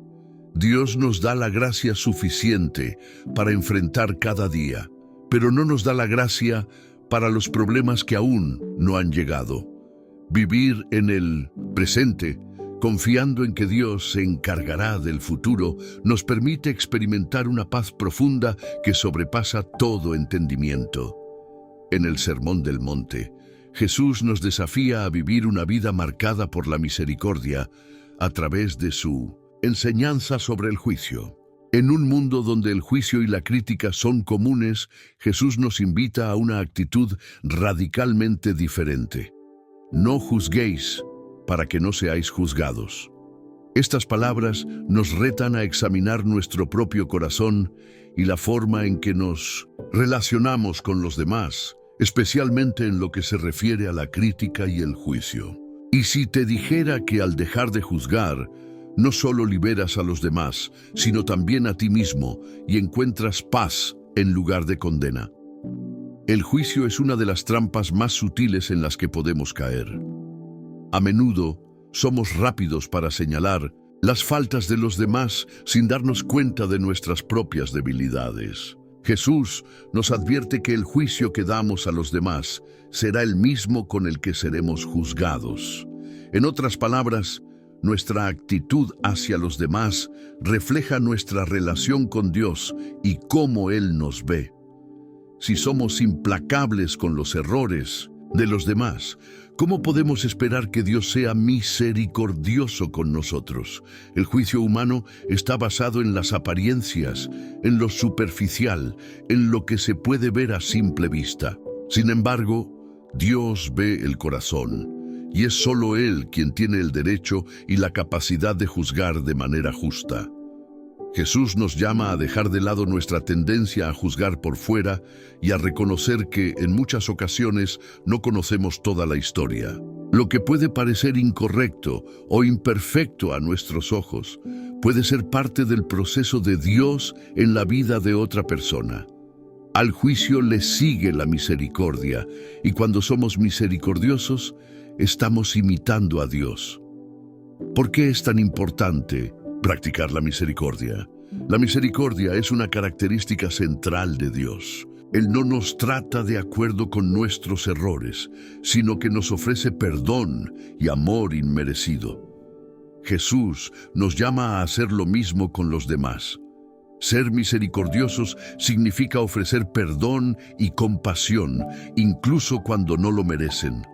Dios nos da la gracia suficiente para enfrentar cada día, pero no nos da la gracia para los problemas que aún no han llegado. Vivir en el presente, confiando en que Dios se encargará del futuro, nos permite experimentar una paz profunda que sobrepasa todo entendimiento. En el Sermón del Monte, Jesús nos desafía a vivir una vida marcada por la misericordia a través de su enseñanza sobre el juicio. En un mundo donde el juicio y la crítica son comunes, Jesús nos invita a una actitud radicalmente diferente. No juzguéis para que no seáis juzgados. Estas palabras nos retan a examinar nuestro propio corazón y la forma en que nos relacionamos con los demás, especialmente en lo que se refiere a la crítica y el juicio. Y si te dijera que al dejar de juzgar, no solo liberas a los demás, sino también a ti mismo y encuentras paz en lugar de condena. El juicio es una de las trampas más sutiles en las que podemos caer. A menudo somos rápidos para señalar las faltas de los demás sin darnos cuenta de nuestras propias debilidades. Jesús nos advierte que el juicio que damos a los demás será el mismo con el que seremos juzgados. En otras palabras, nuestra actitud hacia los demás refleja nuestra relación con Dios y cómo Él nos ve. Si somos implacables con los errores de los demás, ¿cómo podemos esperar que Dios sea misericordioso con nosotros? El juicio humano está basado en las apariencias, en lo superficial, en lo que se puede ver a simple vista. Sin embargo, Dios ve el corazón. Y es solo Él quien tiene el derecho y la capacidad de juzgar de manera justa. Jesús nos llama a dejar de lado nuestra tendencia a juzgar por fuera y a reconocer que, en muchas ocasiones, no conocemos toda la historia. Lo que puede parecer incorrecto o imperfecto a nuestros ojos puede ser parte del proceso de Dios en la vida de otra persona. Al juicio le sigue la misericordia, y cuando somos misericordiosos, estamos imitando a Dios. ¿Por qué es tan importante practicar la misericordia? La misericordia es una característica central de Dios. Él no nos trata de acuerdo con nuestros errores, sino que nos ofrece perdón y amor inmerecido. Jesús nos llama a hacer lo mismo con los demás. Ser misericordiosos significa ofrecer perdón y compasión, incluso cuando no lo merecen.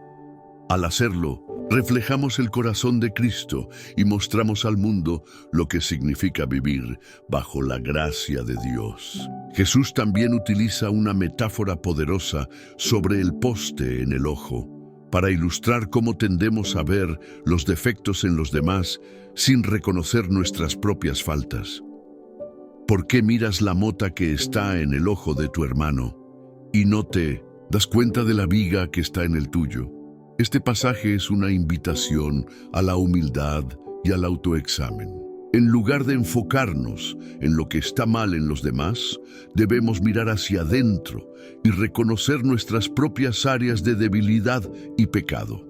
Al hacerlo, reflejamos el corazón de Cristo y mostramos al mundo lo que significa vivir bajo la gracia de Dios. Jesús también utiliza una metáfora poderosa sobre el poste en el ojo. para ilustrar cómo tendemos a ver los defectos en los demás sin reconocer nuestras propias faltas. ¿Por qué miras la mota que está en el ojo de tu hermano y no te das cuenta de la viga que está en el tuyo? Este pasaje es una invitación a la humildad y al autoexamen. En lugar de enfocarnos en lo que está mal en los demás, debemos mirar hacia adentro y reconocer nuestras propias áreas de debilidad y pecado.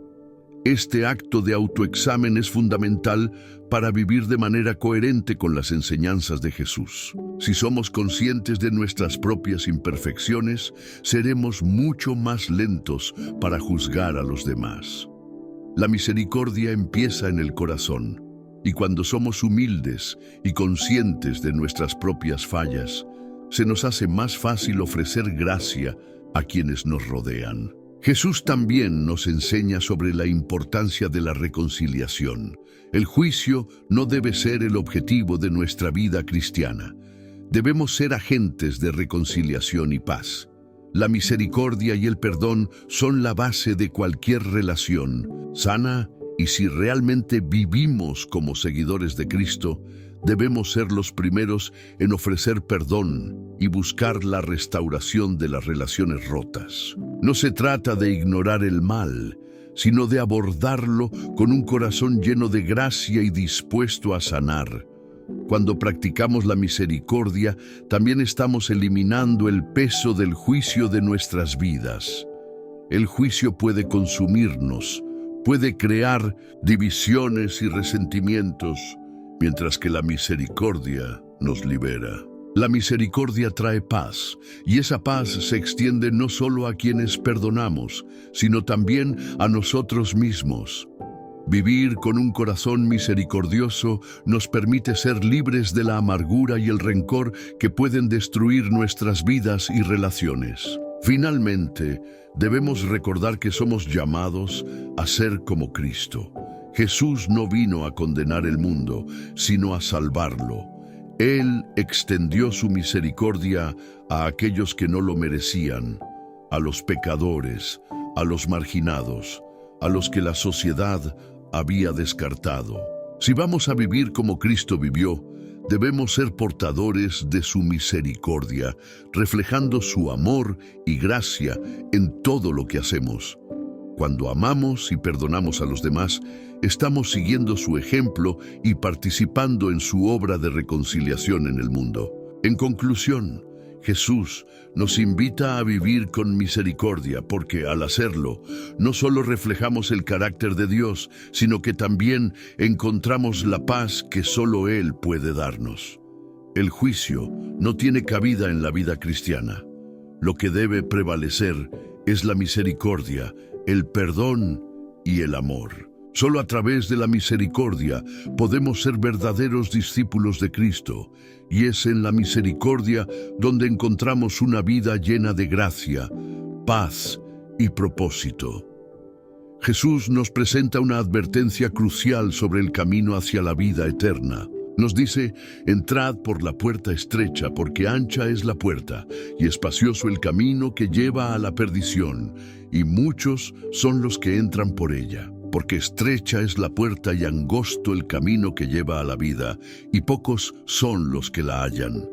Este acto de autoexamen es fundamental para vivir de manera coherente con las enseñanzas de Jesús. Si somos conscientes de nuestras propias imperfecciones, seremos mucho más lentos para juzgar a los demás. La misericordia empieza en el corazón, y cuando somos humildes y conscientes de nuestras propias fallas, se nos hace más fácil ofrecer gracia a quienes nos rodean. Jesús también nos enseña sobre la importancia de la reconciliación. El juicio no debe ser el objetivo de nuestra vida cristiana. Debemos ser agentes de reconciliación y paz. La misericordia y el perdón son la base de cualquier relación sana, y si realmente vivimos como seguidores de Cristo, debemos ser los primeros en ofrecer perdón y buscar la restauración de las relaciones rotas. No se trata de ignorar el mal, sino de abordarlo con un corazón lleno de gracia y dispuesto a sanar. Cuando practicamos la misericordia, también estamos eliminando el peso del juicio de nuestras vidas. El juicio puede consumirnos, puede crear divisiones y resentimientos, mientras que la misericordia nos libera. La misericordia trae paz, y esa paz se extiende no solo a quienes perdonamos, sino también a nosotros mismos. Vivir con un corazón misericordioso nos permite ser libres de la amargura y el rencor que pueden destruir nuestras vidas y relaciones. Finalmente, debemos recordar que somos llamados a ser como Cristo. Jesús no vino a condenar el mundo, sino a salvarlo. Él extendió su misericordia a aquellos que no lo merecían, a los pecadores, a los marginados, a los que la sociedad había descartado. Si vamos a vivir como Cristo vivió, debemos ser portadores de su misericordia, reflejando su amor y gracia en todo lo que hacemos. Cuando amamos y perdonamos a los demás, estamos siguiendo su ejemplo y participando en su obra de reconciliación en el mundo. En conclusión, Jesús nos invita a vivir con misericordia porque al hacerlo, no solo reflejamos el carácter de Dios, sino que también encontramos la paz que solo Él puede darnos. El juicio no tiene cabida en la vida cristiana. Lo que debe prevalecer es la misericordia, el perdón y el amor. Solo a través de la misericordia podemos ser verdaderos discípulos de Cristo, y es en la misericordia donde encontramos una vida llena de gracia, paz y propósito. Jesús nos presenta una advertencia crucial sobre el camino hacia la vida eterna. Nos dice: entrad por la puerta estrecha, porque ancha es la puerta, y espacioso el camino que lleva a la perdición, y muchos son los que entran por ella. Porque estrecha es la puerta y angosto el camino que lleva a la vida, y pocos son los que la hallan.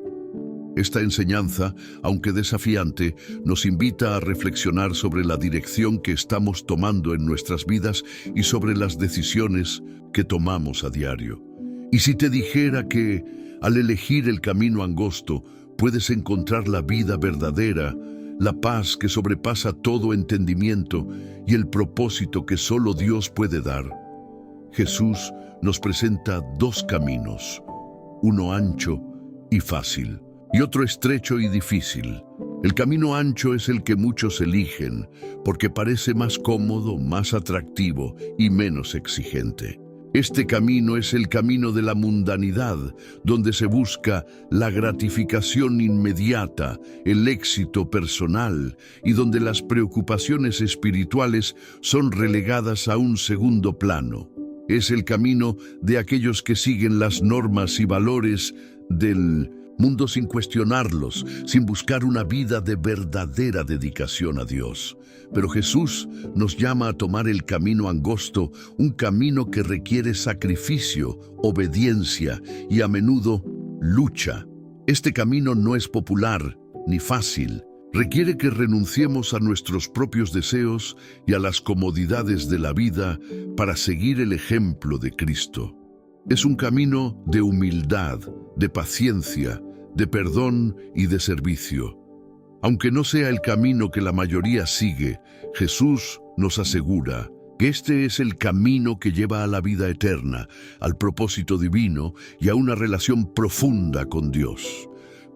Esta enseñanza, aunque desafiante, nos invita a reflexionar sobre la dirección que estamos tomando en nuestras vidas y sobre las decisiones que tomamos a diario. Y si te dijera que, al elegir el camino angosto, puedes encontrar la vida verdadera, la paz que sobrepasa todo entendimiento y el propósito que solo Dios puede dar. Jesús nos presenta dos caminos, uno ancho y fácil, y otro estrecho y difícil. El camino ancho es el que muchos eligen, porque parece más cómodo, más atractivo y menos exigente. Este camino es el camino de la mundanidad, donde se busca la gratificación inmediata, el éxito personal, y donde las preocupaciones espirituales son relegadas a un segundo plano. Es el camino de aquellos que siguen las normas y valores del mundos sin cuestionarlos, sin buscar una vida de verdadera dedicación a Dios. Pero Jesús nos llama a tomar el camino angosto, un camino que requiere sacrificio, obediencia y a menudo lucha. Este camino no es popular ni fácil. Requiere que renunciemos a nuestros propios deseos y a las comodidades de la vida para seguir el ejemplo de Cristo. Es un camino de humildad, de paciencia, de perdón y de servicio. Aunque no sea el camino que la mayoría sigue, Jesús nos asegura que este es el camino que lleva a la vida eterna, al propósito divino y a una relación profunda con Dios.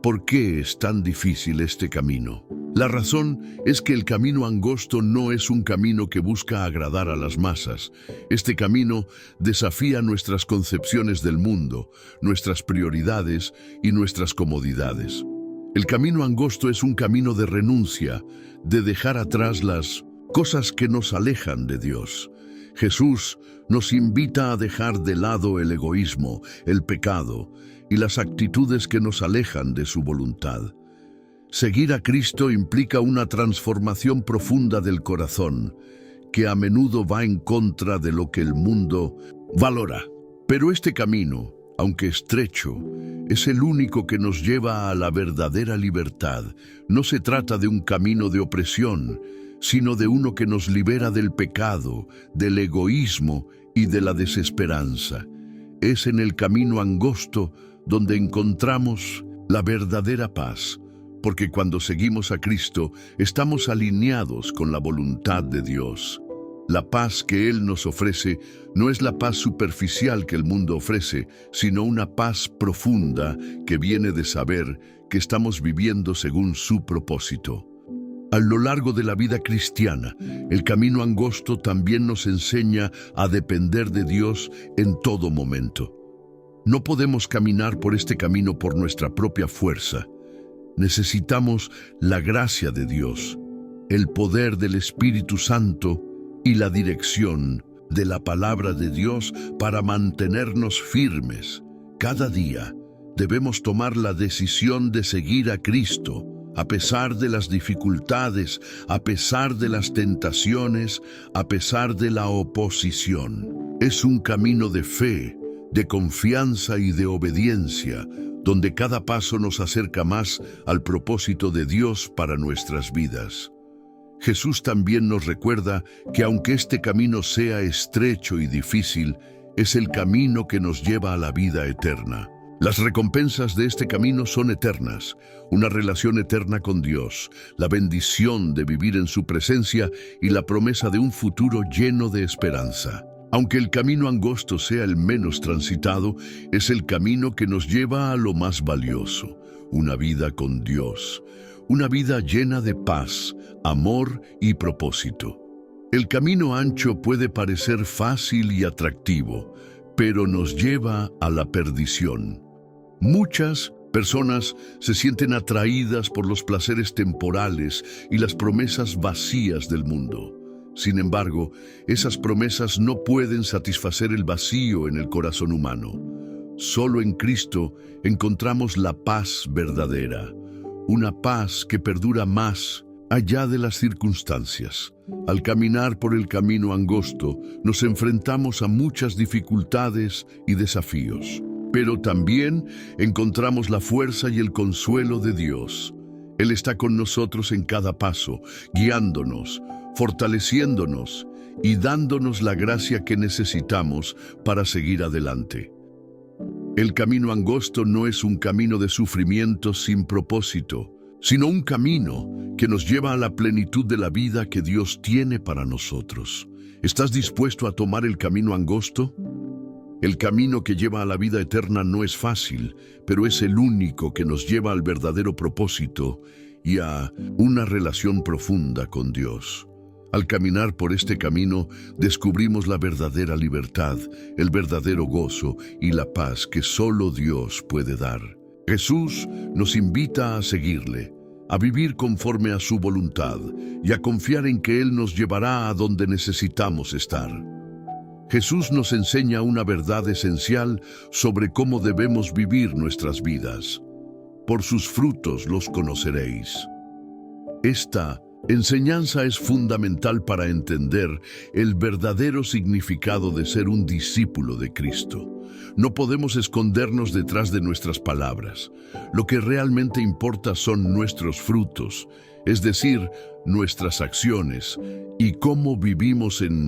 ¿Por qué es tan difícil este camino? La razón es que el camino angosto no es un camino que busca agradar a las masas. Este camino desafía nuestras concepciones del mundo, nuestras prioridades y nuestras comodidades. El camino angosto es un camino de renuncia, de dejar atrás las cosas que nos alejan de Dios. Jesús nos invita a dejar de lado el egoísmo, el pecado y las actitudes que nos alejan de su voluntad. Seguir a Cristo implica una transformación profunda del corazón, que a menudo va en contra de lo que el mundo valora. Pero este camino, aunque estrecho, es el único que nos lleva a la verdadera libertad. No se trata de un camino de opresión, sino de uno que nos libera del pecado, del egoísmo y de la desesperanza. Es en el camino angosto donde encontramos la verdadera paz, porque cuando seguimos a Cristo estamos alineados con la voluntad de Dios. La paz que Él nos ofrece no es la paz superficial que el mundo ofrece, sino una paz profunda que viene de saber que estamos viviendo según su propósito. A lo largo de la vida cristiana, el camino angosto también nos enseña a depender de Dios en todo momento. No podemos caminar por este camino por nuestra propia fuerza. Necesitamos la gracia de Dios, el poder del Espíritu Santo y la dirección de la palabra de Dios para mantenernos firmes. Cada día debemos tomar la decisión de seguir a Cristo, a pesar de las dificultades, a pesar de las tentaciones, a pesar de la oposición. Es un camino de fe, de confianza y de obediencia, donde cada paso nos acerca más al propósito de Dios para nuestras vidas. Jesús también nos recuerda que aunque este camino sea estrecho y difícil, es el camino que nos lleva a la vida eterna. Las recompensas de este camino son eternas, una relación eterna con Dios, la bendición de vivir en su presencia y la promesa de un futuro lleno de esperanza. Aunque el camino angosto sea el menos transitado, es el camino que nos lleva a lo más valioso, una vida con Dios, una vida llena de paz, amor y propósito. El camino ancho puede parecer fácil y atractivo, pero nos lleva a la perdición. Muchas personas se sienten atraídas por los placeres temporales y las promesas vacías del mundo. Sin embargo, esas promesas no pueden satisfacer el vacío en el corazón humano. Solo en Cristo encontramos la paz verdadera, una paz que perdura más allá de las circunstancias. Al caminar por el camino angosto, nos enfrentamos a muchas dificultades y desafíos, pero también encontramos la fuerza y el consuelo de Dios. Él está con nosotros en cada paso, guiándonos, fortaleciéndonos y dándonos la gracia que necesitamos para seguir adelante. El camino angosto no es un camino de sufrimiento sin propósito, sino un camino que nos lleva a la plenitud de la vida que Dios tiene para nosotros. ¿Estás dispuesto a tomar el camino angosto? El camino que lleva a la vida eterna no es fácil, pero es el único que nos lleva al verdadero propósito y a una relación profunda con Dios. Al caminar por este camino, descubrimos la verdadera libertad, el verdadero gozo y la paz que solo Dios puede dar. Jesús nos invita a seguirle, a vivir conforme a su voluntad y a confiar en que Él nos llevará a donde necesitamos estar. Jesús nos enseña una verdad esencial sobre cómo debemos vivir nuestras vidas. por sus frutos los conoceréis. Esta enseñanza es fundamental para entender el verdadero significado de ser un discípulo de Cristo. No podemos escondernos detrás de nuestras palabras. Lo que realmente importa son nuestros frutos, es decir, nuestras acciones y cómo vivimos en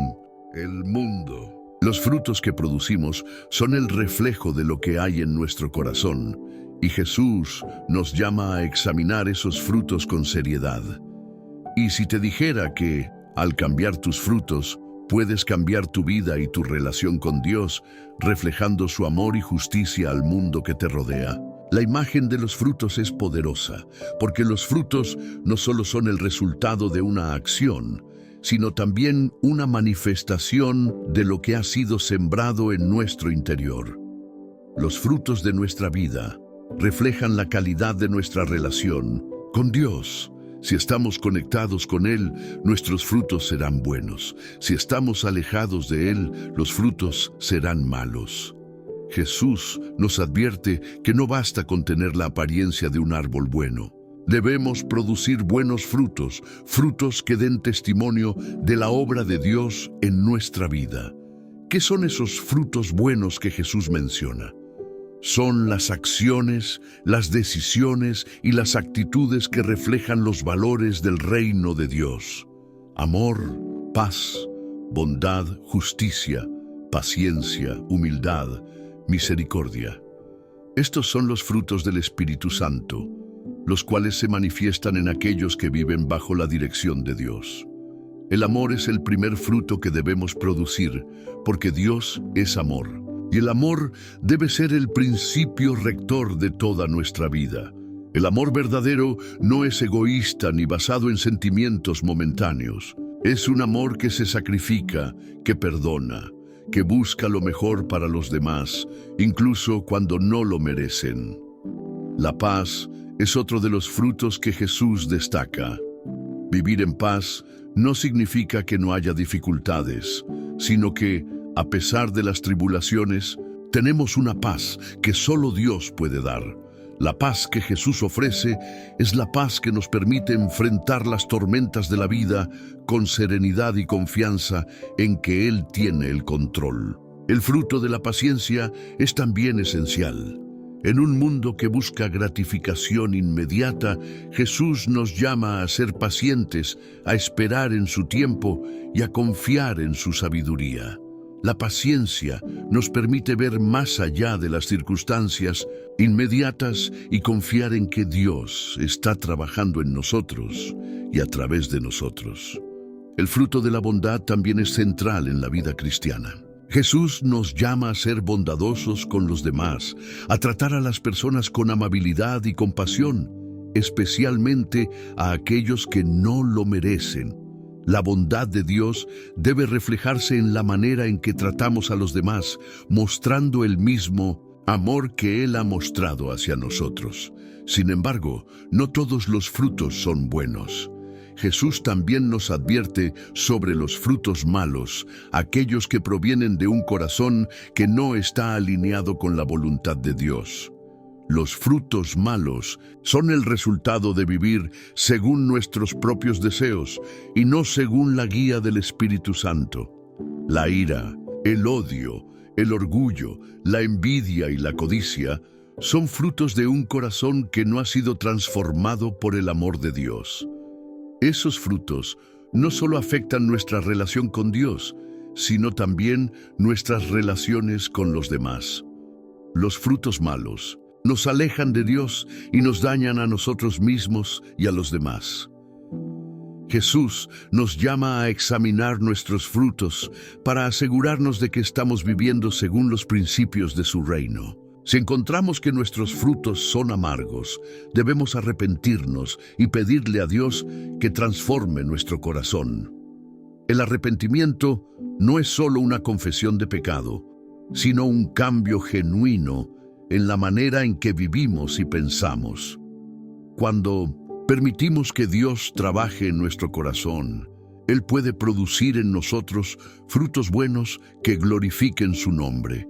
el mundo. Los frutos que producimos son el reflejo de lo que hay en nuestro corazón, y Jesús nos llama a examinar esos frutos con seriedad. Y si te dijera que, al cambiar tus frutos, puedes cambiar tu vida y tu relación con Dios, reflejando su amor y justicia al mundo que te rodea. La imagen de los frutos es poderosa, porque los frutos no solo son el resultado de una acción, sino también una manifestación de lo que ha sido sembrado en nuestro interior. Los frutos de nuestra vida reflejan la calidad de nuestra relación con Dios. Si estamos conectados con Él, nuestros frutos serán buenos. Si estamos alejados de Él, los frutos serán malos. Jesús nos advierte que no basta con tener la apariencia de un árbol bueno. Debemos producir buenos frutos, frutos que den testimonio de la obra de Dios en nuestra vida. ¿Qué son esos frutos buenos que Jesús menciona? Son las acciones, las decisiones y las actitudes que reflejan los valores del reino de Dios. Amor, paz, bondad, justicia, paciencia, humildad, misericordia. Estos son los frutos del Espíritu Santo, los cuales se manifiestan en aquellos que viven bajo la dirección de Dios. El amor es el primer fruto que debemos producir, porque Dios es amor. Y el amor debe ser el principio rector de toda nuestra vida. El amor verdadero no es egoísta ni basado en sentimientos momentáneos. Es un amor que se sacrifica, que perdona, que busca lo mejor para los demás, incluso cuando no lo merecen. La paz es otro de los frutos que Jesús destaca. Vivir en paz no significa que no haya dificultades, sino que, a pesar de las tribulaciones, tenemos una paz que solo Dios puede dar. La paz que Jesús ofrece es la paz que nos permite enfrentar las tormentas de la vida con serenidad y confianza en que Él tiene el control. El fruto de la paciencia es también esencial. En un mundo que busca gratificación inmediata, Jesús nos llama a ser pacientes, a esperar en su tiempo y a confiar en su sabiduría. La paciencia nos permite ver más allá de las circunstancias inmediatas y confiar en que Dios está trabajando en nosotros y a través de nosotros. El fruto de la bondad también es central en la vida cristiana. Jesús nos llama a ser bondadosos con los demás, a tratar a las personas con amabilidad y compasión, especialmente a aquellos que no lo merecen. La bondad de Dios debe reflejarse en la manera en que tratamos a los demás, mostrando el mismo amor que Él ha mostrado hacia nosotros. Sin embargo, no todos los frutos son buenos. Jesús también nos advierte sobre los frutos malos, aquellos que provienen de un corazón que no está alineado con la voluntad de Dios. Los frutos malos son el resultado de vivir según nuestros propios deseos y no según la guía del Espíritu Santo. La ira, el odio, el orgullo, la envidia y la codicia son frutos de un corazón que no ha sido transformado por el amor de Dios. Esos frutos no solo afectan nuestra relación con Dios, sino también nuestras relaciones con los demás. Los frutos malos nos alejan de Dios y nos dañan a nosotros mismos y a los demás. Jesús nos llama a examinar nuestros frutos para asegurarnos de que estamos viviendo según los principios de su reino. Si encontramos que nuestros frutos son amargos, debemos arrepentirnos y pedirle a Dios que transforme nuestro corazón. El arrepentimiento no es solo una confesión de pecado, sino un cambio genuino en la manera en que vivimos y pensamos. Cuando permitimos que Dios trabaje en nuestro corazón, Él puede producir en nosotros frutos buenos que glorifiquen su nombre.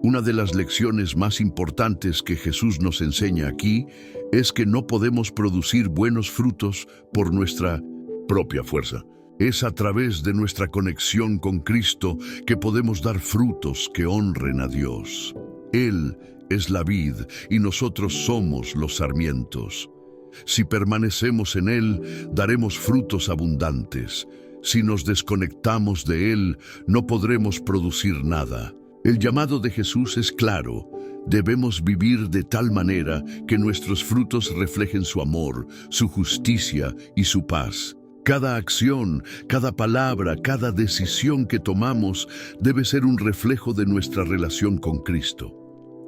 Una de las lecciones más importantes que Jesús nos enseña aquí es que no podemos producir buenos frutos por nuestra propia fuerza. Es a través de nuestra conexión con Cristo que podemos dar frutos que honren a Dios. Él es la vid y nosotros somos los sarmientos. Si permanecemos en Él, daremos frutos abundantes. Si nos desconectamos de Él, no podremos producir nada. El llamado de Jesús es claro. Debemos vivir de tal manera que nuestros frutos reflejen su amor, su justicia y su paz. Cada acción, cada palabra, cada decisión que tomamos debe ser un reflejo de nuestra relación con Cristo.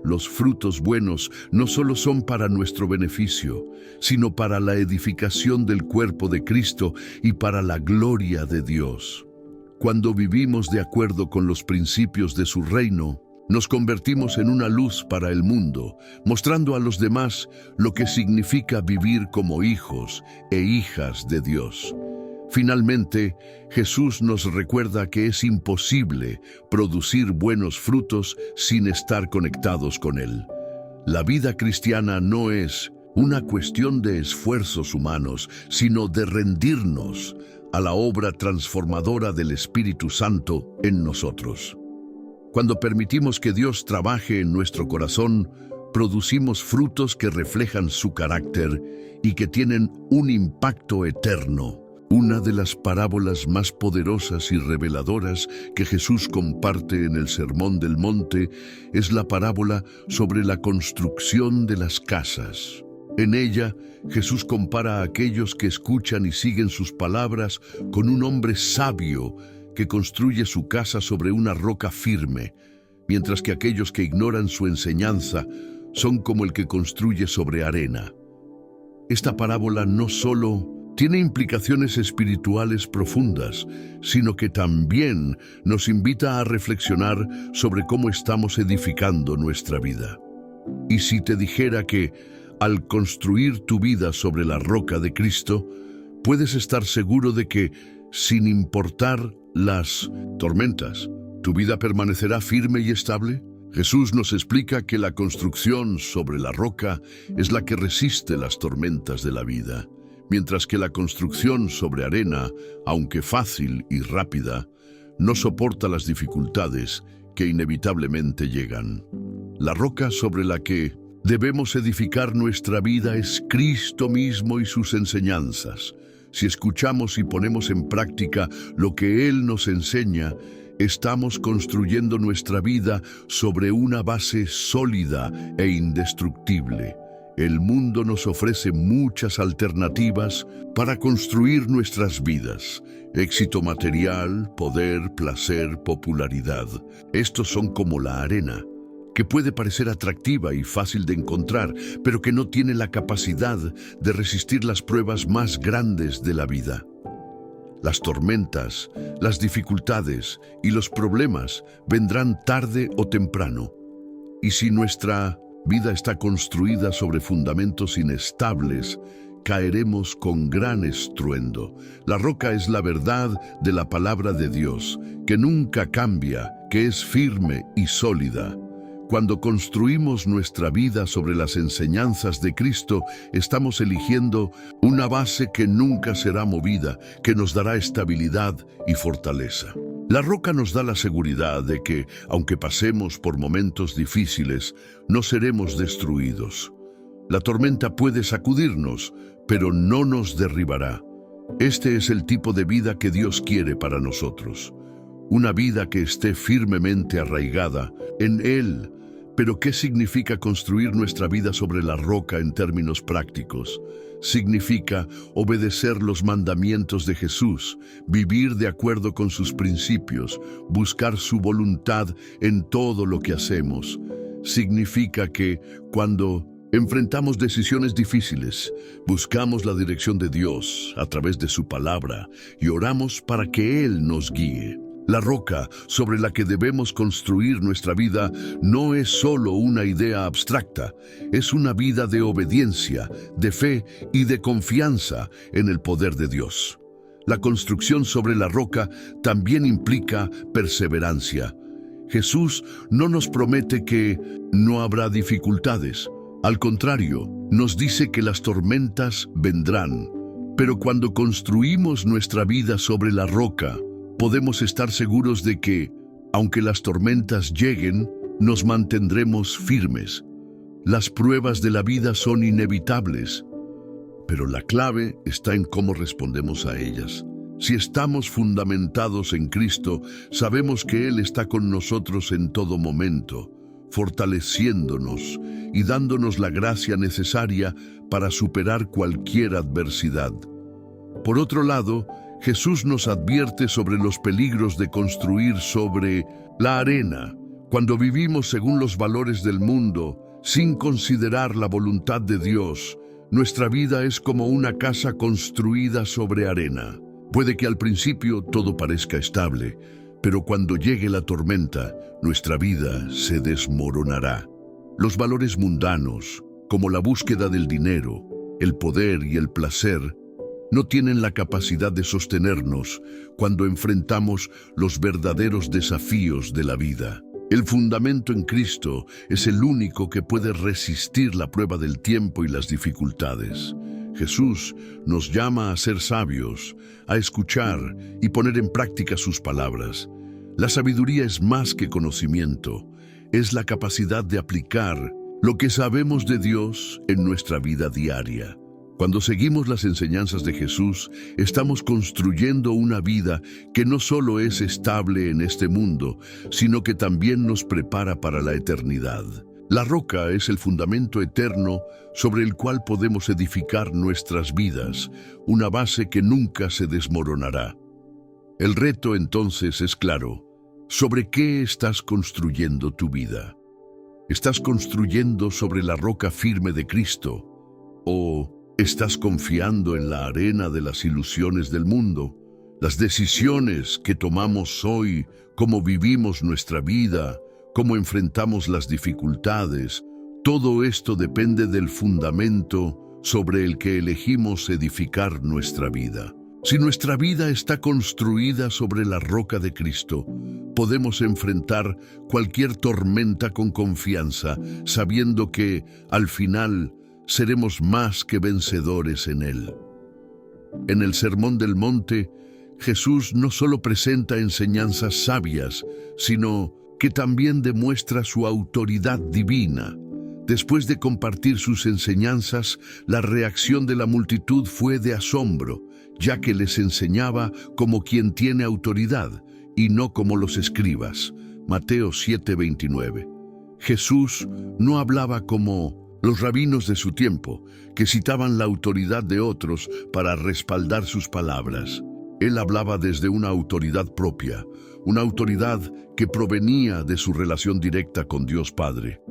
Los frutos buenos no solo son para nuestro beneficio, sino para la edificación del cuerpo de Cristo y para la gloria de Dios. Cuando vivimos de acuerdo con los principios de su reino, nos convertimos en una luz para el mundo, mostrando a los demás lo que significa vivir como hijos e hijas de Dios. Finalmente, Jesús nos recuerda que es imposible producir buenos frutos sin estar conectados con Él. La vida cristiana no es una cuestión de esfuerzos humanos, sino de rendirnos a la obra transformadora del Espíritu Santo en nosotros. Cuando permitimos que Dios trabaje en nuestro corazón, producimos frutos que reflejan su carácter y que tienen un impacto eterno. Una de las parábolas más poderosas y reveladoras que Jesús comparte en el Sermón del Monte es la parábola sobre la construcción de las casas. En ella, Jesús compara a aquellos que escuchan y siguen sus palabras con un hombre sabio que construye su casa sobre una roca firme, mientras que aquellos que ignoran su enseñanza son como el que construye sobre arena. Esta parábola no solo tiene implicaciones espirituales profundas, sino que también nos invita a reflexionar sobre cómo estamos edificando nuestra vida. Y si te dijera que, al construir tu vida sobre la roca de Cristo, puedes estar seguro de que, sin importar las tormentas, ¿tu vida permanecerá firme y estable? Jesús nos explica que la construcción sobre la roca es la que resiste las tormentas de la vida, mientras que la construcción sobre arena, aunque fácil y rápida, no soporta las dificultades que inevitablemente llegan. La roca sobre la que debemos edificar nuestra vida es Cristo mismo y sus enseñanzas. Si escuchamos y ponemos en práctica lo que Él nos enseña, estamos construyendo nuestra vida sobre una base sólida e indestructible. El mundo nos ofrece muchas alternativas para construir nuestras vidas. Éxito material, poder, placer, popularidad. Estos son como la arena, que puede parecer atractiva y fácil de encontrar, pero que no tiene la capacidad de resistir las pruebas más grandes de la vida. Las tormentas, las dificultades y los problemas vendrán tarde o temprano. Y si nuestra vida está construida sobre fundamentos inestables, caeremos con gran estruendo. La roca es la verdad de la palabra de Dios, que nunca cambia, que es firme y sólida. Cuando construimos nuestra vida sobre las enseñanzas de Cristo, estamos eligiendo una base que nunca será movida, que nos dará estabilidad y fortaleza. La roca nos da la seguridad de que, aunque pasemos por momentos difíciles, no seremos destruidos. La tormenta puede sacudirnos, pero no nos derribará. Este es el tipo de vida que Dios quiere para nosotros. Una vida que esté firmemente arraigada en Él. Pero ¿qué significa construir nuestra vida sobre la roca en términos prácticos? Significa obedecer los mandamientos de Jesús, vivir de acuerdo con sus principios, buscar su voluntad en todo lo que hacemos. Significa que cuando enfrentamos decisiones difíciles, buscamos la dirección de Dios a través de su palabra y oramos para que Él nos guíe. La roca sobre la que debemos construir nuestra vida no es solo una idea abstracta, es una vida de obediencia, de fe y de confianza en el poder de Dios. La construcción sobre la roca también implica perseverancia. Jesús no nos promete que no habrá dificultades. Al contrario, nos dice que las tormentas vendrán. Pero cuando construimos nuestra vida sobre la roca, podemos estar seguros de que, aunque las tormentas lleguen, nos mantendremos firmes. Las pruebas de la vida son inevitables, pero la clave está en cómo respondemos a ellas. Si estamos fundamentados en Cristo, sabemos que Él está con nosotros en todo momento, fortaleciéndonos y dándonos la gracia necesaria para superar cualquier adversidad. Por otro lado, Jesús nos advierte sobre los peligros de construir sobre la arena, cuando vivimos según los valores del mundo, sin considerar la voluntad de Dios. Nuestra vida es como una casa construida sobre arena. Puede que al principio todo parezca estable, pero cuando llegue la tormenta, nuestra vida se desmoronará. Los valores mundanos, como la búsqueda del dinero, el poder y el placer, no tienen la capacidad de sostenernos cuando enfrentamos los verdaderos desafíos de la vida. El fundamento en Cristo es el único que puede resistir la prueba del tiempo y las dificultades. Jesús nos llama a ser sabios, a escuchar y poner en práctica sus palabras. La sabiduría es más que conocimiento, es la capacidad de aplicar lo que sabemos de Dios en nuestra vida diaria. Cuando seguimos las enseñanzas de Jesús, estamos construyendo una vida que no solo es estable en este mundo, sino que también nos prepara para la eternidad. La roca es el fundamento eterno sobre el cual podemos edificar nuestras vidas, una base que nunca se desmoronará. El reto entonces es claro. ¿Sobre qué estás construyendo tu vida? ¿Estás construyendo sobre la roca firme de Cristo? ¿O estás confiando en la arena de las ilusiones del mundo? Las decisiones que tomamos hoy, cómo vivimos nuestra vida, cómo enfrentamos las dificultades, todo esto depende del fundamento sobre el que elegimos edificar nuestra vida. Si nuestra vida está construida sobre la roca de Cristo, podemos enfrentar cualquier tormenta con confianza, sabiendo que, al final, seremos más que vencedores en Él. En el Sermón del Monte, Jesús no solo presenta enseñanzas sabias, sino que también demuestra su autoridad divina. Después de compartir sus enseñanzas, la reacción de la multitud fue de asombro, ya que les enseñaba como quien tiene autoridad y no como los escribas. Mateo 7:29. Jesús no hablaba como los rabinos de su tiempo, que citaban la autoridad de otros para respaldar sus palabras. Él hablaba desde una autoridad propia, una autoridad que provenía de su relación directa con Dios Padre.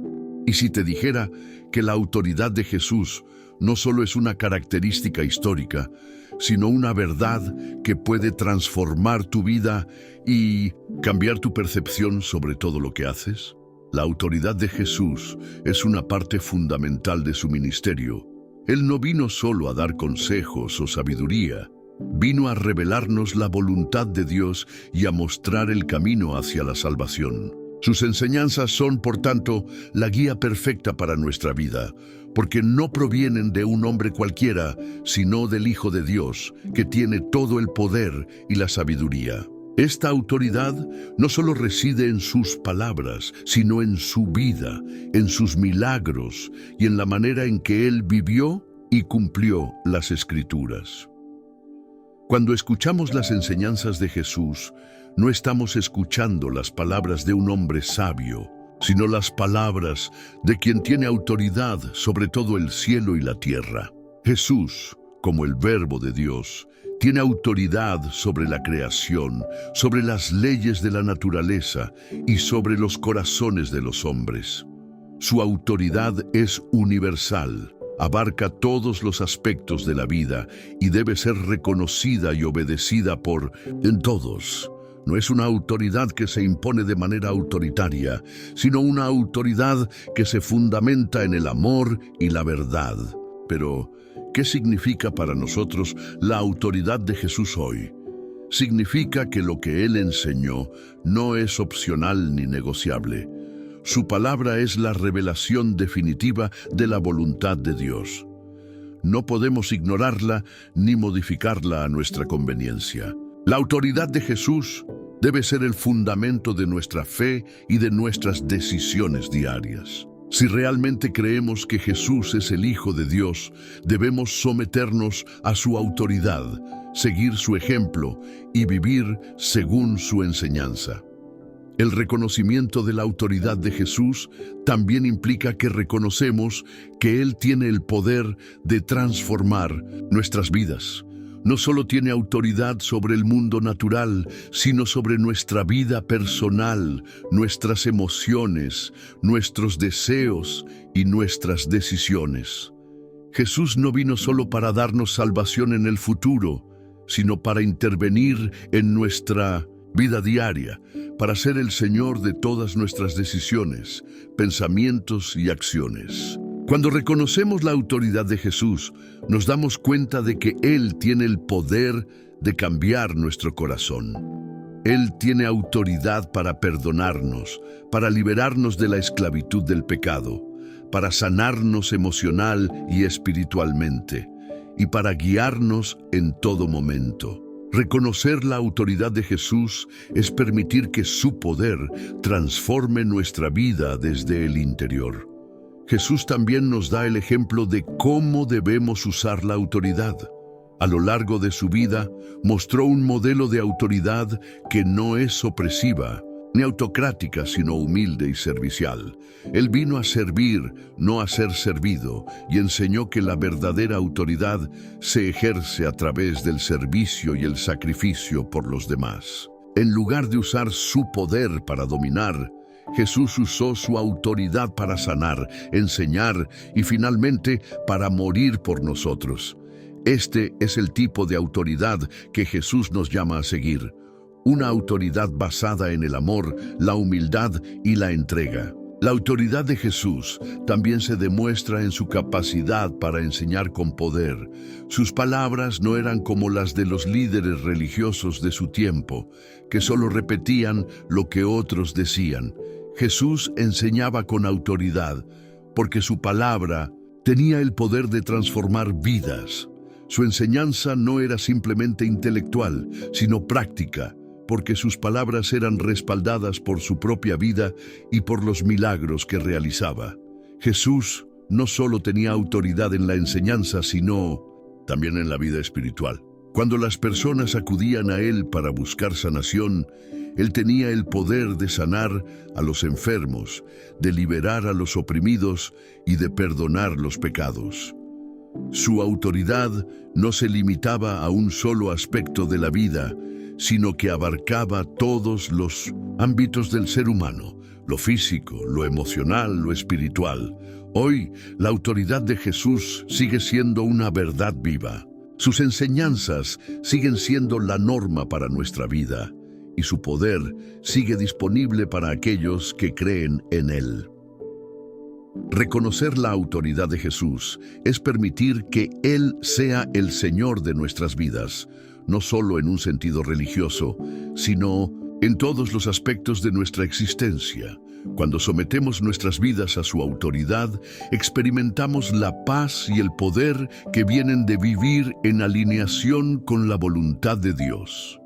Y si te dijera que la autoridad de Jesús no solo es una característica histórica, sino una verdad que puede transformar tu vida y cambiar tu percepción sobre todo lo que haces. La autoridad de Jesús es una parte fundamental de su ministerio. Él no vino solo a dar consejos o sabiduría, vino a revelarnos la voluntad de Dios y a mostrar el camino hacia la salvación. Sus enseñanzas son, por tanto, la guía perfecta para nuestra vida, porque no provienen de un hombre cualquiera, sino del Hijo de Dios, que tiene todo el poder y la sabiduría. Esta autoridad no solo reside en sus palabras, sino en su vida, en sus milagros y en la manera en que Él vivió y cumplió las Escrituras. Cuando escuchamos las enseñanzas de Jesús, no estamos escuchando las palabras de un hombre sabio, sino las palabras de quien tiene autoridad sobre todo el cielo y la tierra. Jesús, como el Verbo de Dios, tiene autoridad sobre la creación, sobre las leyes de la naturaleza y sobre los corazones de los hombres. Su autoridad es universal, abarca todos los aspectos de la vida y debe ser reconocida y obedecida en todos. No es una autoridad que se impone de manera autoritaria, sino una autoridad que se fundamenta en el amor y la verdad. Pero, ¿qué significa para nosotros la autoridad de Jesús hoy? significa que lo que Él enseñó no es opcional ni negociable. Su palabra es la revelación definitiva de la voluntad de Dios. No podemos ignorarla ni modificarla a nuestra conveniencia. La autoridad de Jesús debe ser el fundamento de nuestra fe y de nuestras decisiones diarias. Si realmente creemos que Jesús es el Hijo de Dios, debemos someternos a su autoridad, seguir su ejemplo y vivir según su enseñanza. El reconocimiento de la autoridad de Jesús también implica que reconocemos que Él tiene el poder de transformar nuestras vidas. No solo tiene autoridad sobre el mundo natural, sino sobre nuestra vida personal, nuestras emociones, nuestros deseos y nuestras decisiones. Jesús no vino solo para darnos salvación en el futuro, sino para intervenir en nuestra vida diaria, para ser el Señor de todas nuestras decisiones, pensamientos y acciones. Cuando reconocemos la autoridad de Jesús, nos damos cuenta de que Él tiene el poder de cambiar nuestro corazón. Él tiene autoridad para perdonarnos, para liberarnos de la esclavitud del pecado, para sanarnos emocional y espiritualmente, y para guiarnos en todo momento. Reconocer la autoridad de Jesús es permitir que su poder transforme nuestra vida desde el interior. Jesús también nos da el ejemplo de cómo debemos usar la autoridad. A lo largo de su vida, mostró un modelo de autoridad que no es opresiva ni autocrática, sino humilde y servicial. Él vino a servir, no a ser servido, y enseñó que la verdadera autoridad se ejerce a través del servicio y el sacrificio por los demás. En lugar de usar su poder para dominar, Jesús usó su autoridad para sanar, enseñar y finalmente para morir por nosotros. Este es el tipo de autoridad que Jesús nos llama a seguir. Una autoridad basada en el amor, la humildad y la entrega. La autoridad de Jesús también se demuestra en su capacidad para enseñar con poder. Sus palabras no eran como las de los líderes religiosos de su tiempo, que solo repetían lo que otros decían. Jesús enseñaba con autoridad, porque su palabra tenía el poder de transformar vidas. Su enseñanza no era simplemente intelectual, sino práctica, porque sus palabras eran respaldadas por su propia vida y por los milagros que realizaba. Jesús no solo tenía autoridad en la enseñanza, sino también en la vida espiritual. Cuando las personas acudían a Él para buscar sanación, Él tenía el poder de sanar a los enfermos, de liberar a los oprimidos y de perdonar los pecados. Su autoridad no se limitaba a un solo aspecto de la vida, sino que abarcaba todos los ámbitos del ser humano, lo físico, lo emocional, lo espiritual. Hoy, la autoridad de Jesús sigue siendo una verdad viva. Sus enseñanzas siguen siendo la norma para nuestra vida, y su poder sigue disponible para aquellos que creen en Él. Reconocer la autoridad de Jesús es permitir que Él sea el Señor de nuestras vidas, no solo en un sentido religioso, sino en todos los aspectos de nuestra existencia. Cuando sometemos nuestras vidas a su autoridad, experimentamos la paz y el poder que vienen de vivir en alineación con la voluntad de Dios.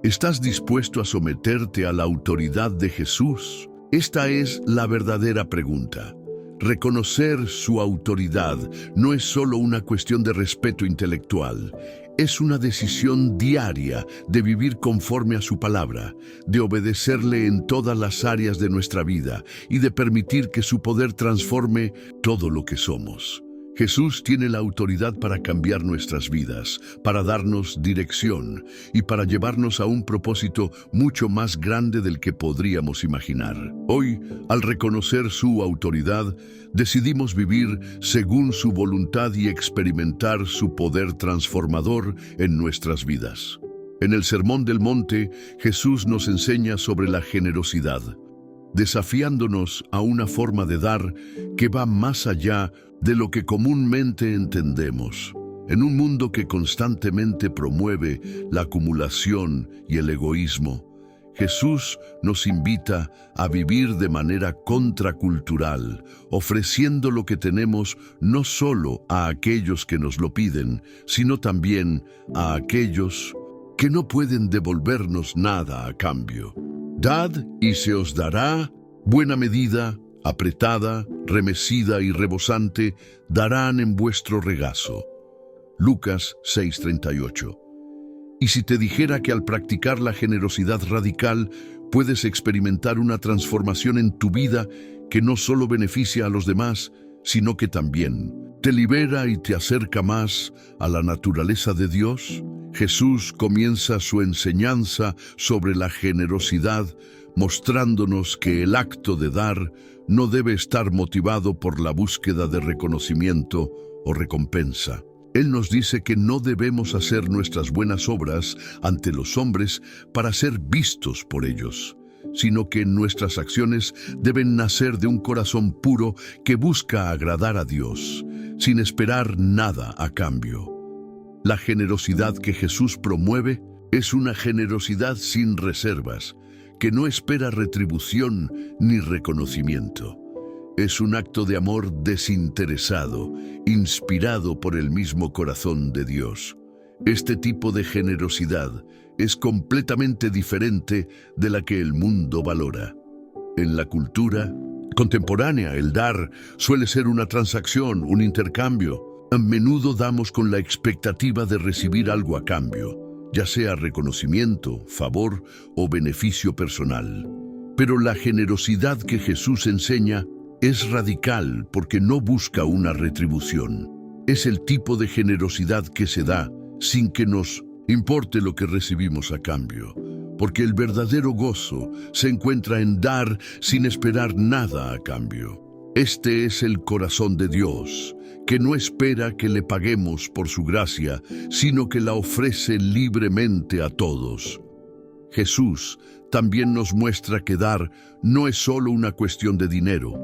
¿Estás dispuesto a someterte a la autoridad de Jesús? Esta es la verdadera pregunta. Reconocer su autoridad no es solo una cuestión de respeto intelectual. Es una decisión diaria de vivir conforme a su palabra, de obedecerle en todas las áreas de nuestra vida y de permitir que su poder transforme todo lo que somos. Jesús tiene la autoridad para cambiar nuestras vidas, para darnos dirección y para llevarnos a un propósito mucho más grande del que podríamos imaginar. Hoy, al reconocer su autoridad, decidimos vivir según su voluntad y experimentar su poder transformador en nuestras vidas. En el Sermón del Monte, Jesús nos enseña sobre la generosidad, desafiándonos a una forma de dar que va más allá de lo que comúnmente entendemos. En un mundo que constantemente promueve la acumulación y el egoísmo, Jesús nos invita a vivir de manera contracultural, ofreciendo lo que tenemos no solo a aquellos que nos lo piden, sino también a aquellos que no pueden devolvernos nada a cambio. Dad y se os dará, buena medida, apretada, remecida y rebosante, darán en vuestro regazo. Lucas 6:38. Y si te dijera que al practicar la generosidad radical puedes experimentar una transformación en tu vida que no solo beneficia a los demás, sino que también te libera y te acerca más a la naturaleza de Dios, Jesús comienza su enseñanza sobre la generosidad, mostrándonos que el acto de dar no debe estar motivado por la búsqueda de reconocimiento o recompensa. Él nos dice que no debemos hacer nuestras buenas obras ante los hombres para ser vistos por ellos, sino que nuestras acciones deben nacer de un corazón puro que busca agradar a Dios, sin esperar nada a cambio. La generosidad que Jesús promueve es una generosidad sin reservas, que no espera retribución ni reconocimiento. Es un acto de amor desinteresado, inspirado por el mismo corazón de Dios. Este tipo de generosidad es completamente diferente de la que el mundo valora. En la cultura contemporánea, el dar suele ser una transacción, un intercambio. A menudo damos con la expectativa de recibir algo a cambio, ya sea reconocimiento, favor o beneficio personal. Pero la generosidad que Jesús enseña es radical porque no busca una retribución. Es el tipo de generosidad que se da sin que nos importe lo que recibimos a cambio, porque el verdadero gozo se encuentra en dar sin esperar nada a cambio. Este es el corazón de Dios, que no espera que le paguemos por su gracia, sino que la ofrece libremente a todos. Jesús también nos muestra que dar no es solo una cuestión de dinero.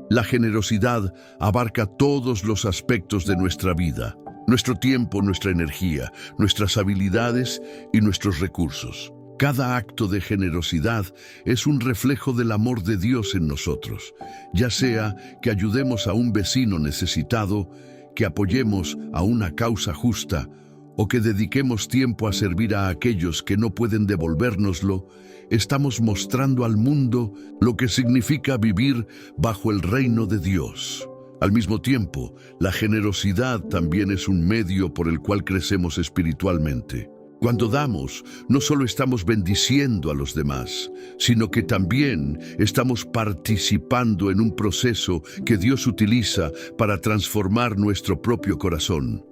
La generosidad abarca todos los aspectos de nuestra vida, nuestro tiempo, nuestra energía, nuestras habilidades y nuestros recursos. Cada acto de generosidad es un reflejo del amor de Dios en nosotros, ya sea que ayudemos a un vecino necesitado, que apoyemos a una causa justa o que dediquemos tiempo a servir a aquellos que no pueden devolvérnoslo. Estamos mostrando al mundo lo que significa vivir bajo el reino de Dios. Al mismo tiempo, la generosidad también es un medio por el cual crecemos espiritualmente. Cuando damos, no solo estamos bendiciendo a los demás, sino que también estamos participando en un proceso que Dios utiliza para transformar nuestro propio corazón.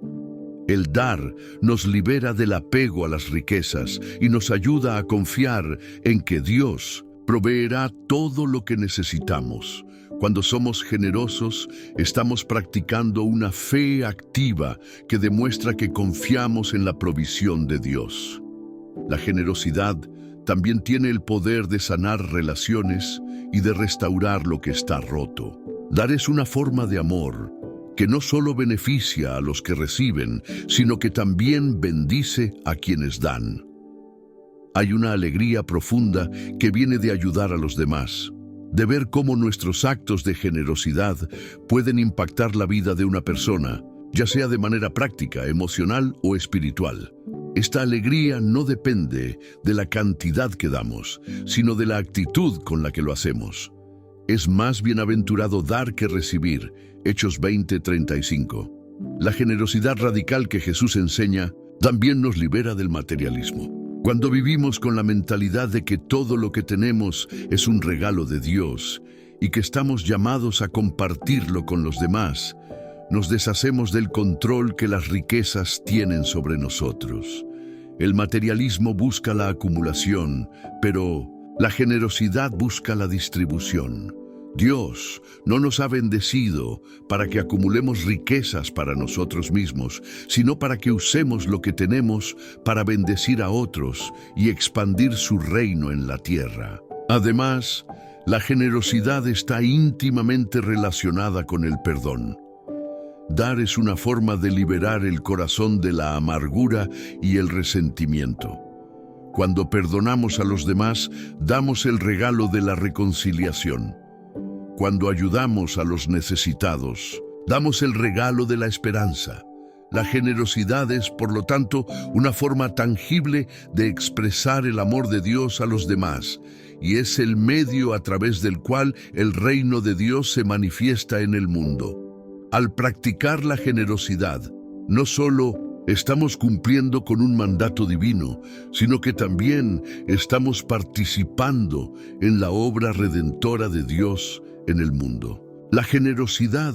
El dar nos libera del apego a las riquezas y nos ayuda a confiar en que Dios proveerá todo lo que necesitamos. Cuando somos generosos, estamos practicando una fe activa que demuestra que confiamos en la provisión de Dios. La generosidad también tiene el poder de sanar relaciones y de restaurar lo que está roto. Dar es una forma de amor que no solo beneficia a los que reciben, sino que también bendice a quienes dan. Hay una alegría profunda que viene de ayudar a los demás, de ver cómo nuestros actos de generosidad pueden impactar la vida de una persona, ya sea de manera práctica, emocional o espiritual. Esta alegría no depende de la cantidad que damos, sino de la actitud con la que lo hacemos. Es más bienaventurado dar que recibir. Hechos 20:35. La generosidad radical que Jesús enseña también nos libera del materialismo. Cuando vivimos con la mentalidad de que todo lo que tenemos es un regalo de Dios y que estamos llamados a compartirlo con los demás, nos deshacemos del control que las riquezas tienen sobre nosotros. El materialismo busca la acumulación, pero la generosidad busca la distribución. Dios no nos ha bendecido para que acumulemos riquezas para nosotros mismos, sino para que usemos lo que tenemos para bendecir a otros y expandir su reino en la tierra. Además, la generosidad está íntimamente relacionada con el perdón. Dar es una forma de liberar el corazón de la amargura y el resentimiento. Cuando perdonamos a los demás, damos el regalo de la reconciliación. Cuando ayudamos a los necesitados, damos el regalo de la esperanza. La generosidad es, por lo tanto, una forma tangible de expresar el amor de Dios a los demás, y es el medio a través del cual el reino de Dios se manifiesta en el mundo. Al practicar la generosidad, no solo estamos cumpliendo con un mandato divino, sino que también estamos participando en la obra redentora de Dios en el mundo. La generosidad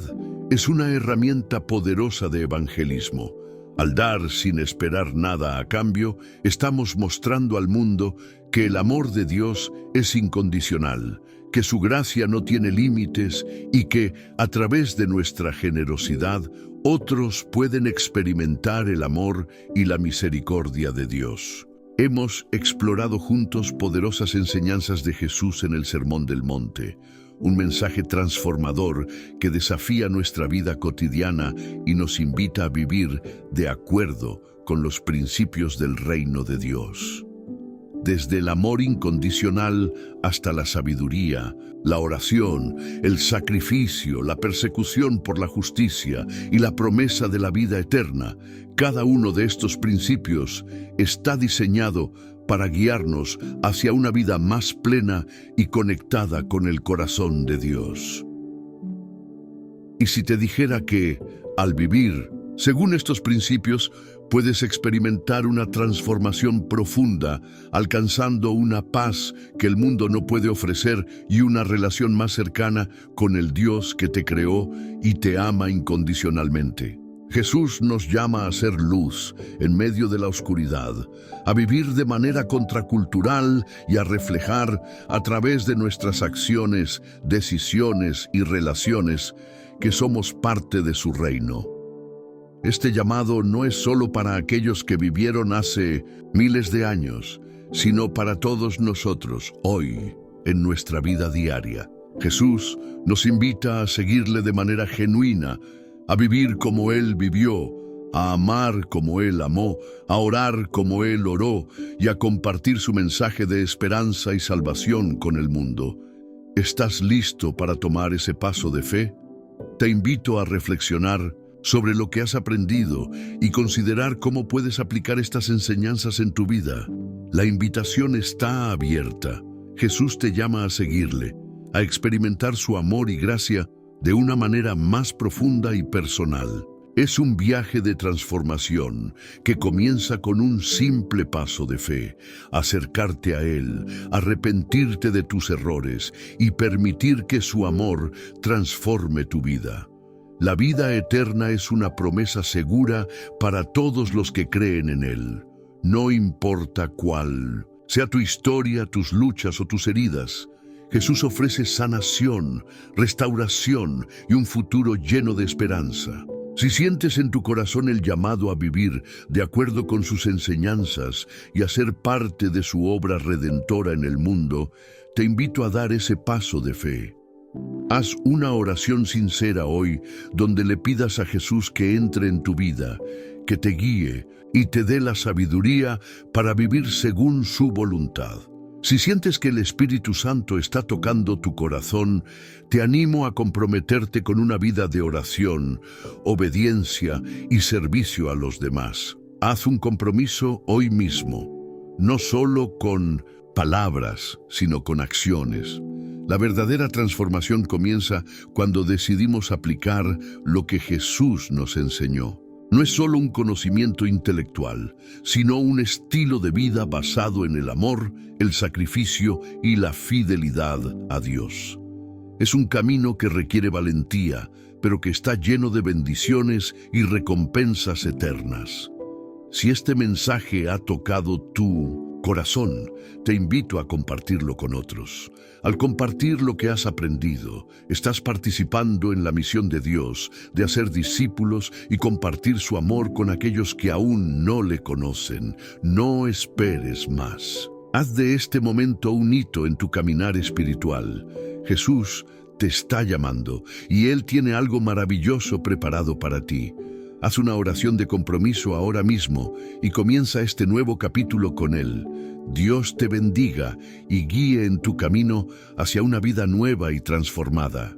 es una herramienta poderosa de evangelismo. Al dar sin esperar nada a cambio, estamos mostrando al mundo que el amor de Dios es incondicional, que su gracia no tiene límites y que, a través de nuestra generosidad, otros pueden experimentar el amor y la misericordia de Dios. Hemos explorado juntos poderosas enseñanzas de Jesús en el Sermón del Monte, un mensaje transformador que desafía nuestra vida cotidiana y nos invita a vivir de acuerdo con los principios del reino de Dios. Desde el amor incondicional hasta la sabiduría, la oración, el sacrificio, la persecución por la justicia y la promesa de la vida eterna, cada uno de estos principios está diseñado para guiarnos hacia una vida más plena y conectada con el corazón de Dios. Y si te dijera que, al vivir según estos principios, puedes experimentar una transformación profunda, alcanzando una paz que el mundo no puede ofrecer y una relación más cercana con el Dios que te creó y te ama incondicionalmente. Jesús nos llama a ser luz en medio de la oscuridad, a vivir de manera contracultural y a reflejar a través de nuestras acciones, decisiones y relaciones que somos parte de su reino. Este llamado no es solo para aquellos que vivieron hace miles de años, sino para todos nosotros, hoy, en nuestra vida diaria. Jesús nos invita a seguirle de manera genuina, a vivir como Él vivió, a amar como Él amó, a orar como Él oró y a compartir su mensaje de esperanza y salvación con el mundo. ¿Estás listo para tomar ese paso de fe? Te invito a reflexionar sobre lo que has aprendido y considerar cómo puedes aplicar estas enseñanzas en tu vida. La invitación está abierta. Jesús te llama a seguirle, a experimentar su amor y gracia de una manera más profunda y personal. Es un viaje de transformación que comienza con un simple paso de fe, acercarte a Él, arrepentirte de tus errores y permitir que su amor transforme tu vida. La vida eterna es una promesa segura para todos los que creen en Él. No importa cuál sea tu historia, tus luchas o tus heridas, Jesús ofrece sanación, restauración y un futuro lleno de esperanza. Si sientes en tu corazón el llamado a vivir de acuerdo con sus enseñanzas y a ser parte de su obra redentora en el mundo, te invito a dar ese paso de fe. Haz una oración sincera hoy donde le pidas a Jesús que entre en tu vida, que te guíe y te dé la sabiduría para vivir según su voluntad. Si sientes que el Espíritu Santo está tocando tu corazón, te animo a comprometerte con una vida de oración, obediencia y servicio a los demás. Haz un compromiso hoy mismo, no solo con palabras, sino con acciones. La verdadera transformación comienza cuando decidimos aplicar lo que Jesús nos enseñó. No es solo un conocimiento intelectual, sino un estilo de vida basado en el amor, el sacrificio y la fidelidad a Dios. Es un camino que requiere valentía, pero que está lleno de bendiciones y recompensas eternas. Si este mensaje ha tocado tu corazón, te invito a compartirlo con otros. Al compartir lo que has aprendido, estás participando en la misión de Dios de hacer discípulos y compartir su amor con aquellos que aún no le conocen. No esperes más. Haz de este momento un hito en tu caminar espiritual. Jesús te está llamando y Él tiene algo maravilloso preparado para ti. Haz una oración de compromiso ahora mismo y comienza este nuevo capítulo con Él. Dios te bendiga y guíe en tu camino hacia una vida nueva y transformada.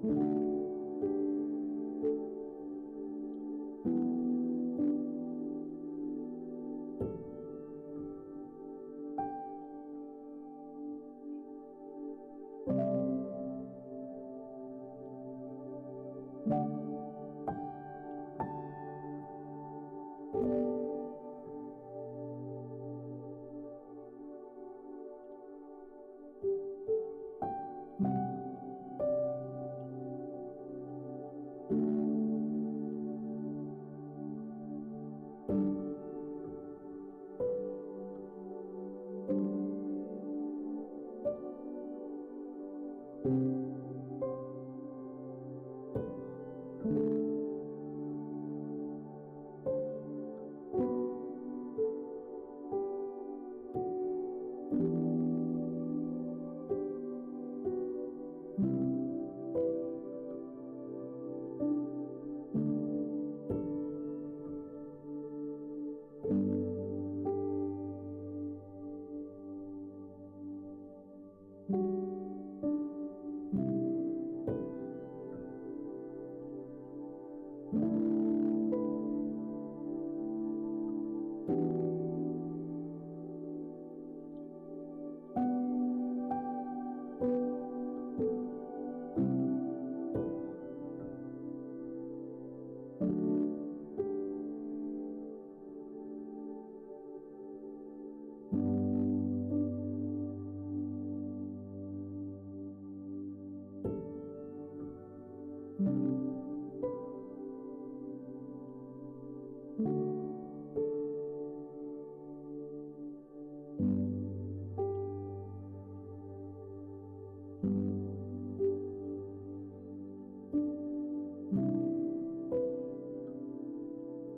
Thank you.